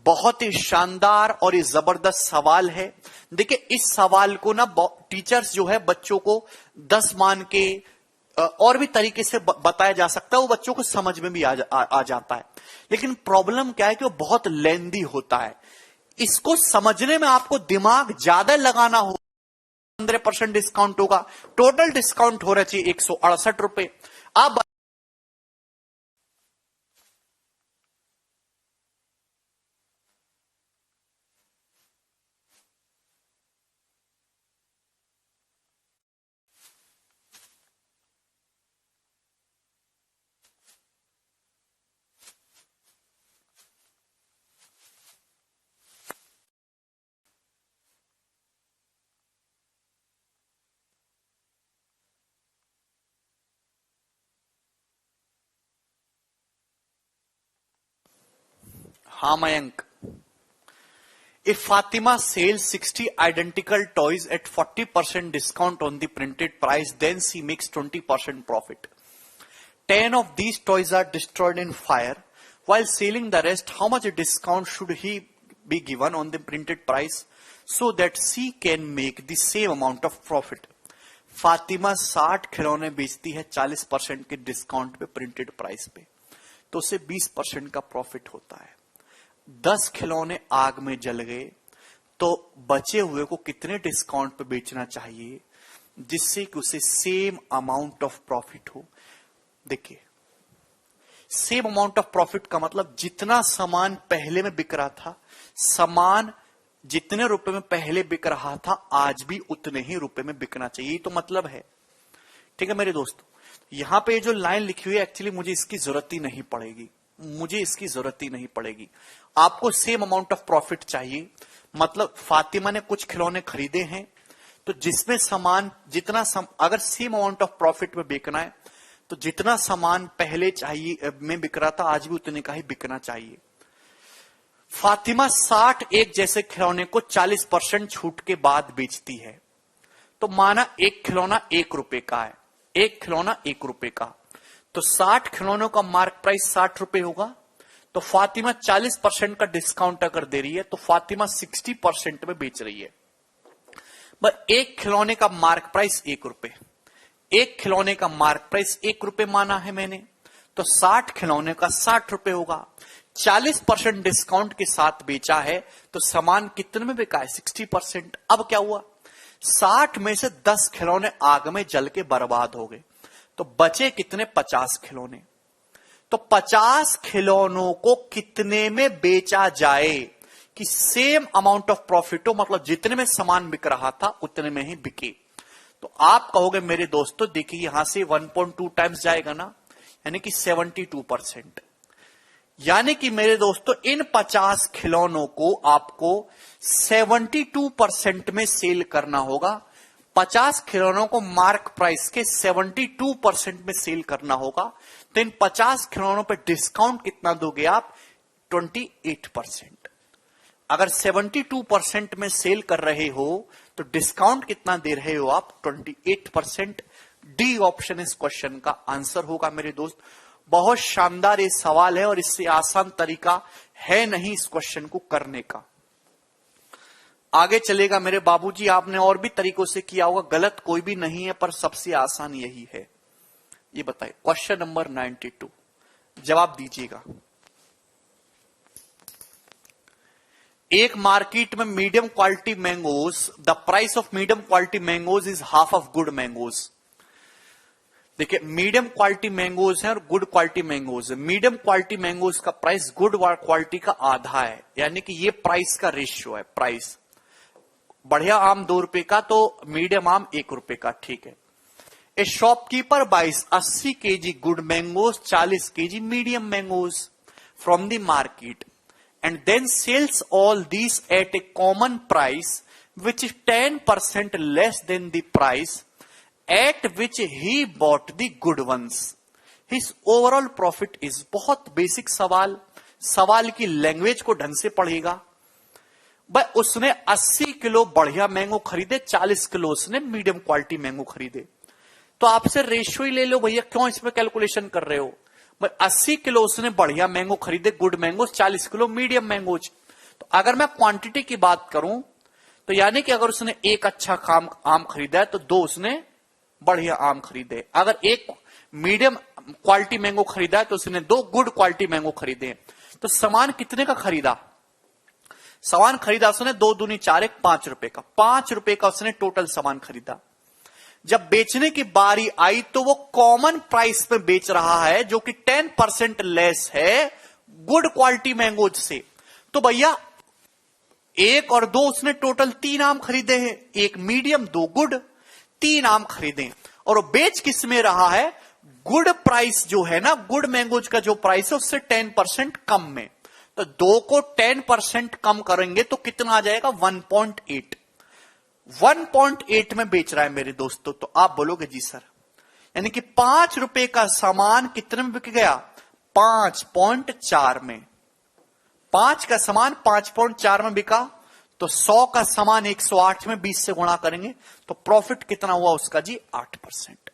बहुत ही शानदार और ये जबरदस्त सवाल है। देखिए इस सवाल को ना टीचर्स जो है बच्चों को 10 मान के और भी तरीके से बताया जा सकता है, वो बच्चों को समझ में भी आ जाता है। लेकिन प्रॉब्लम क्या है कि वो बहुत लेंदी होता है। इसको समझने में आपको दिमाग ज्यादा लगाना हो। 15% डिस्काउंट होगा, टोटल डिस्काउंट हो रहा चाहिए 168 रुपए। आप हाँ Mayank, if Fatima sells 60 identical toys at 40% discount on the printed price, then she makes 20% profit. 10 of these toys are destroyed in fire. While selling the rest, how much discount should he be given on the printed price so that she can make the same amount of profit? Fatima 60 खिलौने बेचती है 40% के डिस्काउंट पे, प्रिंटेड प्राइस पे, तो उसे 20% का प्रॉफिट होता है। 10 खिलौने आग में जल गए तो बचे हुए को कितने डिस्काउंट पे बेचना चाहिए जिससे कि उसे सेम अमाउंट ऑफ प्रॉफिट हो? देखिए सेम अमाउंट ऑफ प्रॉफिट का मतलब जितना सामान पहले में बिक रहा था, सामान जितने रुपए में पहले बिक रहा था आज भी उतने ही रुपए में बिकना चाहिए, तो मतलब है। ठीक है मेरे दोस्तों, यहां पे जो लाइन लिखी हुई है एक्चुअली मुझे इसकी जरूरत ही नहीं पड़ेगी, मुझे इसकी जरूरत ही नहीं पड़ेगी। आपको सेम अमाउंट ऑफ प्रॉफिट चाहिए, मतलब फातिमा ने कुछ खिलौने खरीदे हैं तो जिसमें सामान जितना अगर सेम अमाउंट ऑफ प्रॉफिट में बेचना है तो जितना सामान पहले चाहिए में बिक रहा था आज भी उतने का ही बिकना चाहिए। फातिमा 60 एक जैसे खिलौने को 40% छूट के बाद बेचती है, तो माना एक खिलौना 1 रुपए का है, एक खिलौना 1 रुपए का, तो 60 खिलौनों का मार्क प्राइस 60 रुपए होगा। तो फातिमा 40% का डिस्काउंट अगर दे रही है तो फातिमा 60% में बेच रही है। बस एक खिलौने का मार्क प्राइस 1 रुपए, एक खिलौने का मार्क प्राइस 1 रुपए माना है मैंने, तो 60 खिलौने का 60 रुपए होगा। 40% डिस्काउंट के साथ बेचा है तो सामान कितने में बिका है? 60%। अब क्या हुआ? 60 में से 10 खिलौने आग में जल के बर्बाद हो गए, तो बचे कितने? 50 खिलौने। तो 50 खिलौनों को कितने में बेचा जाए कि सेम अमाउंट ऑफ प्रॉफिट हो, मतलब जितने में सामान बिक रहा था उतने में ही बिके। तो आप कहोगे मेरे दोस्तों देखिए यहां से 1.2 टाइम्स जाएगा ना, यानी कि 72%। यानी कि मेरे दोस्तों इन 50 खिलौनों को आपको 72% में सेल करना होगा। 50 खिलौनों को मार्क प्राइस के 72% में सेल करना होगा। तो इन 50 खिलौनों पे डिस्काउंट कितना दोगे आप? 28%। अगर 72% में सेल कर रहे हो तो डिस्काउंट कितना दे रहे हो आप? 28%। डी ऑप्शन इस क्वेश्चन का आंसर होगा मेरे दोस्त। बहुत शानदार ये सवाल है और इससे आसान तरीका है नहीं इस क्वेश्चन को करने का। आगे चलेगा मेरे बाबूजी, आपने और भी तरीकों से किया होगा, गलत कोई भी नहीं है, पर सबसे आसान यही है। ये बताइए क्वेश्चन नंबर 92, जवाब दीजिएगा। एक मार्केट में medium quality mangoes, the price of medium quality mangoes is half of good mangoes. देखिए मीडियम क्वालिटी मैंगोज है और गुड क्वालिटी मैंगोज है। मीडियम क्वालिटी मैंगोज का प्राइस गुड क्वालिटी का आधा है, यानी कि ये प्राइस का रेशियो है। प्राइस बढ़िया आम 2 रुपए का तो मीडियम आम 1 रुपए का, ठीक है। ए शॉपकीपर बाइस 80 KG good mangoes, 40 KG medium mangoes from the market and then sells all these at a common price which is 10% less than the price at which he bought the good ones. His overall profit is। बहुत बेसिक सवाल, सवाल की लैंग्वेज को ढंग से पढ़ेगा। भाई उसने 80 किलो बढ़िया मैंगो खरीदे, 40 किलो उसने मीडियम क्वालिटी मैंगो खरीदे, तो आपसे रेशियो ही ले लो भैया, क्यों इसमें कैलकुलेशन कर रहे हो? 80 किलो उसने बढ़िया मैंगो खरीदे good mango, 40 kilo medium mangoes. तो अगर मैं क्वांटिटी की बात करूं तो यानी कि अगर उसने एक अच्छा आम खरीदा है तो 2 उसने बढ़िया आम खरीदे। अगर एक मीडियम क्वालिटी मैंगो खरीदा है तो उसने 2 गुड क्वालिटी मैंगो खरीदे। तो सामान कितने का खरीदा? सामान खरीदा उसने 2 दूनी 4 1 5 रुपए का, 5 रुपए का उसने टोटल सामान खरीदा। जब बेचने की बारी आई तो वो कॉमन प्राइस पे बेच रहा है जो कि 10% लेस है गुड क्वालिटी मैंगोज से। तो भैया 1 और 2 उसने टोटल 3 आम खरीदे हैं, 1 मीडियम 2 गुड, 3 आम खरीदे और वो बेच किस में रहा है? गुड प्राइस जो है ना, गुड मैंगोज का जो प्राइस है उससे 10% कम में। तो 2 को 10% कम करेंगे तो कितना आ जाएगा? 1.8। 1.8 में बेच रहा है मेरे दोस्तों। तो आप बोलोगे जी सर, यानी कि 5 रुपए का सामान कितने में बिक गया? 5.4 में। 5 का सामान 5.4 में बिका तो 100 का सामान 108 में 20 से गुणा करेंगे तो प्रॉफिट कितना हुआ उसका जी? 8%।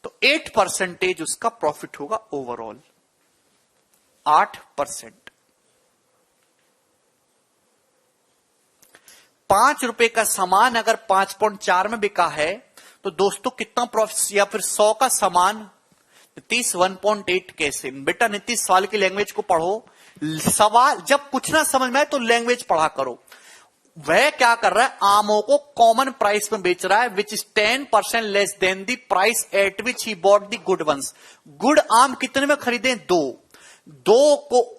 तो 8% उसका प्रॉफिट होगा ओवरऑल, 8%। 5 रुपए का सामान अगर 5.4 में बिका है तो दोस्तों कितना प्रॉफिट? या फिर 100 का सामान नीतीश 1.8 कैसे? बेटा नीतीश सवाल की लैंग्वेज को पढ़ो, सवाल जब कुछ ना समझ में आए तो लैंग्वेज पढ़ा करो। वह क्या कर रहा है? आमों को कॉमन प्राइस में बेच रहा है which is 10% less than the price at which he bought the good ones. गुड आम कितने में खरीदे? 2 को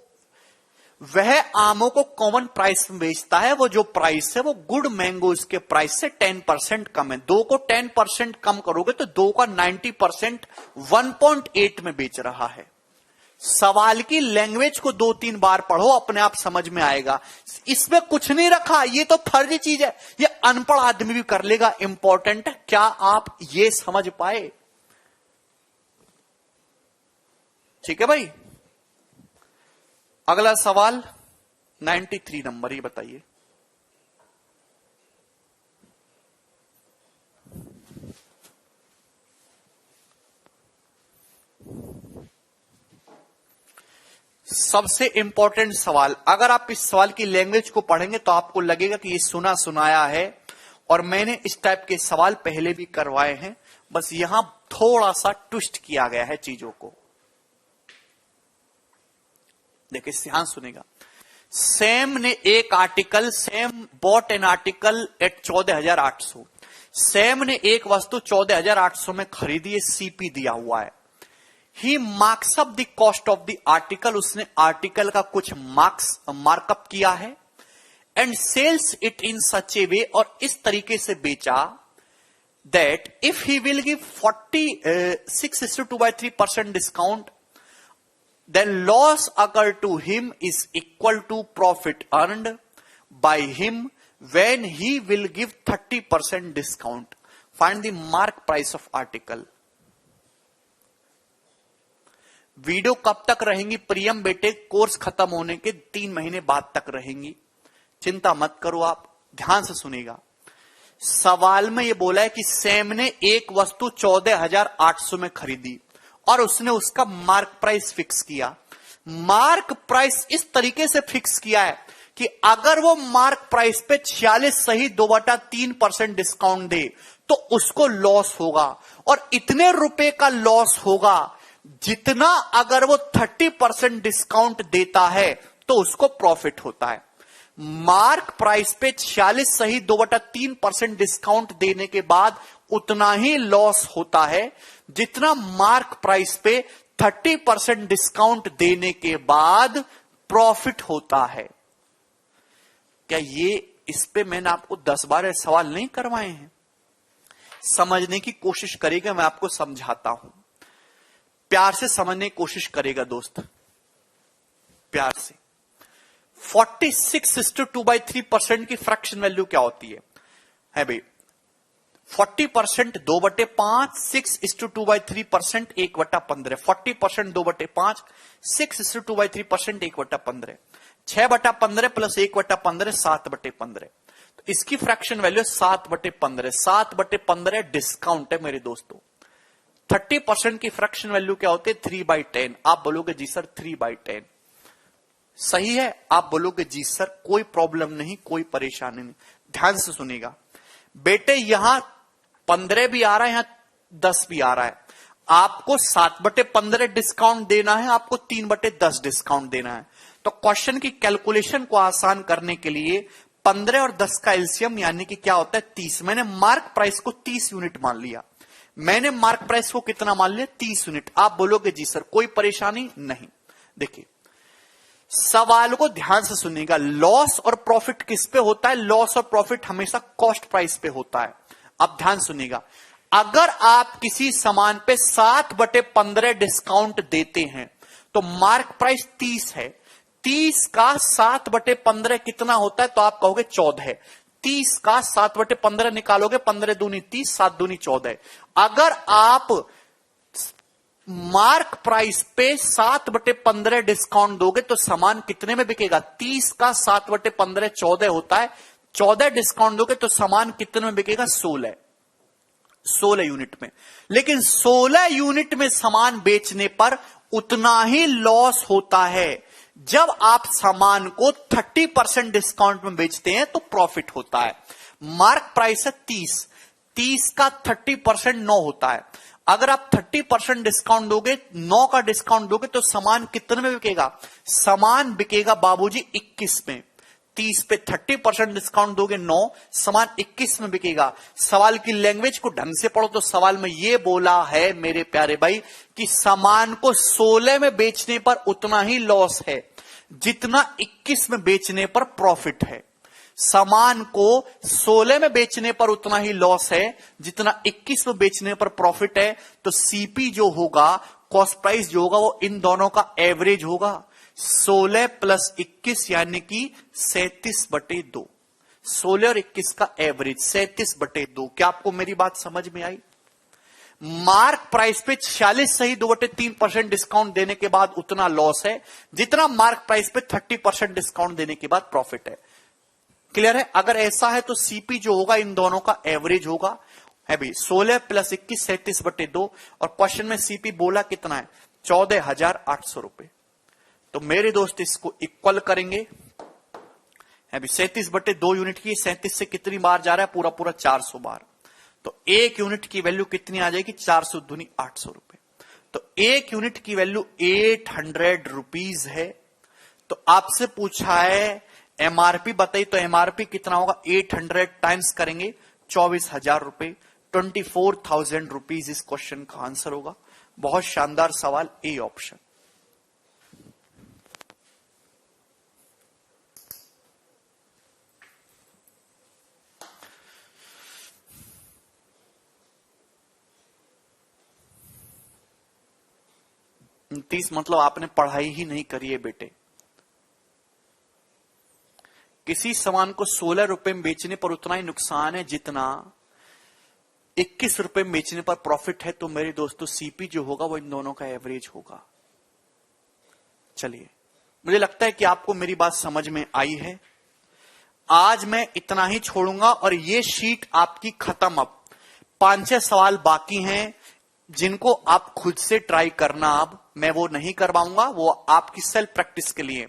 वह आमों को कॉमन प्राइस में बेचता है, वो जो प्राइस है वो गुड मैंगोज के प्राइस से 10% कम है। 2 को 10% कम करोगे तो 2 का 90% 1.8 में बेच रहा है। सवाल की लैंग्वेज को 2-3 बार पढ़ो, अपने आप समझ में आएगा। इसमें कुछ नहीं रखा, ये तो फर्जी चीज है, ये अनपढ़ आदमी भी कर लेगा। इंपॉर्टेंट है क्या आप ये समझ पाए? ठीक है भाई। अगला सवाल 93 नंबर, ये बताइए। सबसे इंपॉर्टेंट सवाल, अगर आप इस सवाल की लैंग्वेज को पढ़ेंगे तो आपको लगेगा कि ये सुना सुनाया है और मैंने इस टाइप के सवाल पहले भी करवाए हैं, बस यहां थोड़ा सा ट्विस्ट किया गया है चीजों को। देखिए ध्यान सुनेगा। सैम ने एक article, Sam bought an article at 14,800। Sam ने एक वस्तु 14,800 में खरीदी है, सीपी दिया हुआ है। He marks up the cost of the article, उसने आर्टिकल का कुछ मार्कअप किया है। And sells it in such a way, और इस तरीके से बेचा that if he will give 46:2/3% discount, then loss occurred to him is equal to profit earned by him when he will give 30% discount. Find the mark price of article. Video कब तक रहेंगी प्रियम बेटे? कोर्स खत्म होने के 3 महीने बाद तक रहेंगी, चिंता मत करो, आप ध्यान से सुनिएगा। सवाल में यह बोला है कि सैम ने एक वस्तु 14,800 में खरीदी और उसने उसका मार्क प्राइस फिक्स किया। मार्क प्राइस इस तरीके से फिक्स किया है कि अगर वो मार्क प्राइस पे 46 सही 2/3% डिस्काउंट दे तो उसको लॉस होगा, और इतने रुपए का लॉस होगा जितना अगर वो 30% डिस्काउंट देता है तो उसको प्रॉफिट होता है। मार्क प्राइस पे 46 सही 2/3% डिस्काउंट देने के बाद उतना ही लॉस होता है जितना मार्क प्राइस पे 30% डिस्काउंट देने के बाद प्रॉफिट होता है। क्या ये इस पे मैंने आपको 10 बार सवाल नहीं करवाए हैं? समझने की कोशिश करेगा, मैं आपको समझाता हूं, प्यार से समझने की कोशिश करेगा दोस्त, प्यार से। 46:2/3% की फ्रैक्शन वैल्यू क्या होती है भाई? 40% 2/5, 6:2/3% 1/15, 40% 2/5, 6:2/3% 1/15, 6/15 प्लस 1/15 7/15। तो इसकी फ्रैक्शन वैल्यू 7/15, 7/15 डिस्काउंट है मेरे दोस्तों। 30% की फ्रैक्शन वैल्यू क्या होती है? 3/10। आप बोलोगे जी सर 3/10 सही है, आप बोलोगे जी सर कोई प्रॉब्लम नहीं, कोई परेशानी नहीं। ध्यान से सुनिएगा बेटे, यहां 15 भी आ रहा है, यहां 10 भी आ रहा है। आपको 7/15 डिस्काउंट देना है, आपको 3/10 डिस्काउंट देना है। तो क्वेश्चन की कैलकुलेशन को आसान करने के लिए 15 और 10 का एलसीएम यानी कि क्या होता है 30। मैंने मार्क प्राइस को 30 यूनिट मान लिया। मैंने मार्क प्राइस को कितना मान लिया? 30 यूनिट। आप बोलोगे जी सर कोई परेशानी नहीं। देखिए सवाल को ध्यान से सुनिएगा। लॉस और प्रॉफिट किस पे होता है? लॉस और प्रॉफिट हमेशा कॉस्ट प्राइस पे होता है। अब ध्यान सुनिएगा, अगर आप किसी सामान पे 7/15 डिस्काउंट देते हैं तो मार्क प्राइस 30 है, 30 का 7/15 कितना होता है? तो आप कहोगे 14 है। 30 का 7/15 निकालोगे, 15 दूनी 30, 7 दूनी 14। अगर आप मार्क प्राइस पे 7/15 डिस्काउंट दोगे तो सामान कितने में बिकेगा? 30 का 7/15 14 होता है। 14 डिस्काउंट दोगे तो सामान कितने में बिकेगा? 16 यूनिट में। लेकिन 16 यूनिट में सामान बेचने पर उतना ही लॉस होता है। जब आप सामान को 30% डिस्काउंट में बेचते हैं तो प्रॉफिट होता है। मार्क प्राइस है 30, 30 का 30% 9 होता है। अगर आप 30% डिस्काउंट दोगे, 9 का डिस्काउंट दोगे तो सामान कितने में बिकेगा? सामान बिकेगा बाबूजी 21 में। 30 पे 30% डिस्काउंट दोगे 9, सामान 21 में बिकेगा। सवाल की लैंग्वेज को ढंग से पढ़ो तो सवाल में यह बोला है मेरे प्यारे भाई कि सामान को 16 में बेचने पर उतना ही लॉस है जितना 21 में बेचने पर प्रॉफिट है। सामान को 16 में बेचने पर उतना ही लॉस है जितना 21 में बेचने पर प्रॉफिट है। तो सीपी जो होगा, कॉस्ट प्राइस जो होगा, वो इन दोनों का एवरेज होगा। 16 प्लस 21 यानी कि 37/2। 16 और 21 का एवरेज 37/2। क्या आपको मेरी बात समझ में आई? मार्क प्राइस पे 46 सही 2/3% डिस्काउंट देने के बाद उतना लॉस है जितना मार्क प्राइस पे 30% डिस्काउंट देने के बाद प्रॉफिट है। क्लियर है? अगर ऐसा है तो सीपी जो होगा इन दोनों का एवरेज होगा है भाई। 16 प्लस 21 37/2। और क्वेश्चन में सीपी बोला कितना है? 14,800 रुपए। तो मेरे दोस्त इसको इक्वल करेंगे अभी 37/2 यूनिट की, 37 से कितनी बार जा रहा है, पूरा पूरा 400 बार। तो एक यूनिट की वैल्यू कितनी आ जाएगी, 400 दूनी 800 रुपए। तो एक यूनिट की वैल्यू 800 रुपीज है। तो आपसे पूछा है एमआरपी बताइए, तो एमआरपी कितना होगा, 800 टाइम्स करेंगे 24,000 रुपए, 24,000 रुपीज इस क्वेश्चन का आंसर होगा। बहुत शानदार सवाल, ए ऑप्शन। मतलब आपने पढ़ाई ही नहीं करी है बेटे। किसी सामान को 16 रुपए में बेचने पर उतना ही नुकसान है जितना 21 रुपए में बेचने पर प्रॉफिट है। तो मेरे दोस्तों सीपी जो होगा वो इन दोनों का एवरेज होगा। चलिए, मुझे लगता है कि आपको मेरी बात समझ में आई है। आज मैं इतना ही छोड़ूंगा और ये शीट आपकी खत्म। अब 5-6 सवाल बाकी हैं जिनको आप खुद से ट्राई करना। अब मैं वो नहीं करवाऊंगा, वो आपकी सेल्फ प्रैक्टिस के लिए।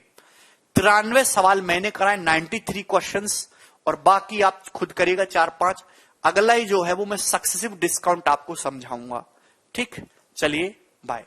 93 सवाल मैंने कराए, 93 क्वेश्चंस, और बाकी आप खुद करिएगा 4-5। अगला ही जो है वो मैं सक्सेसिव डिस्काउंट आपको समझाऊंगा। ठीक, चलिए बाय।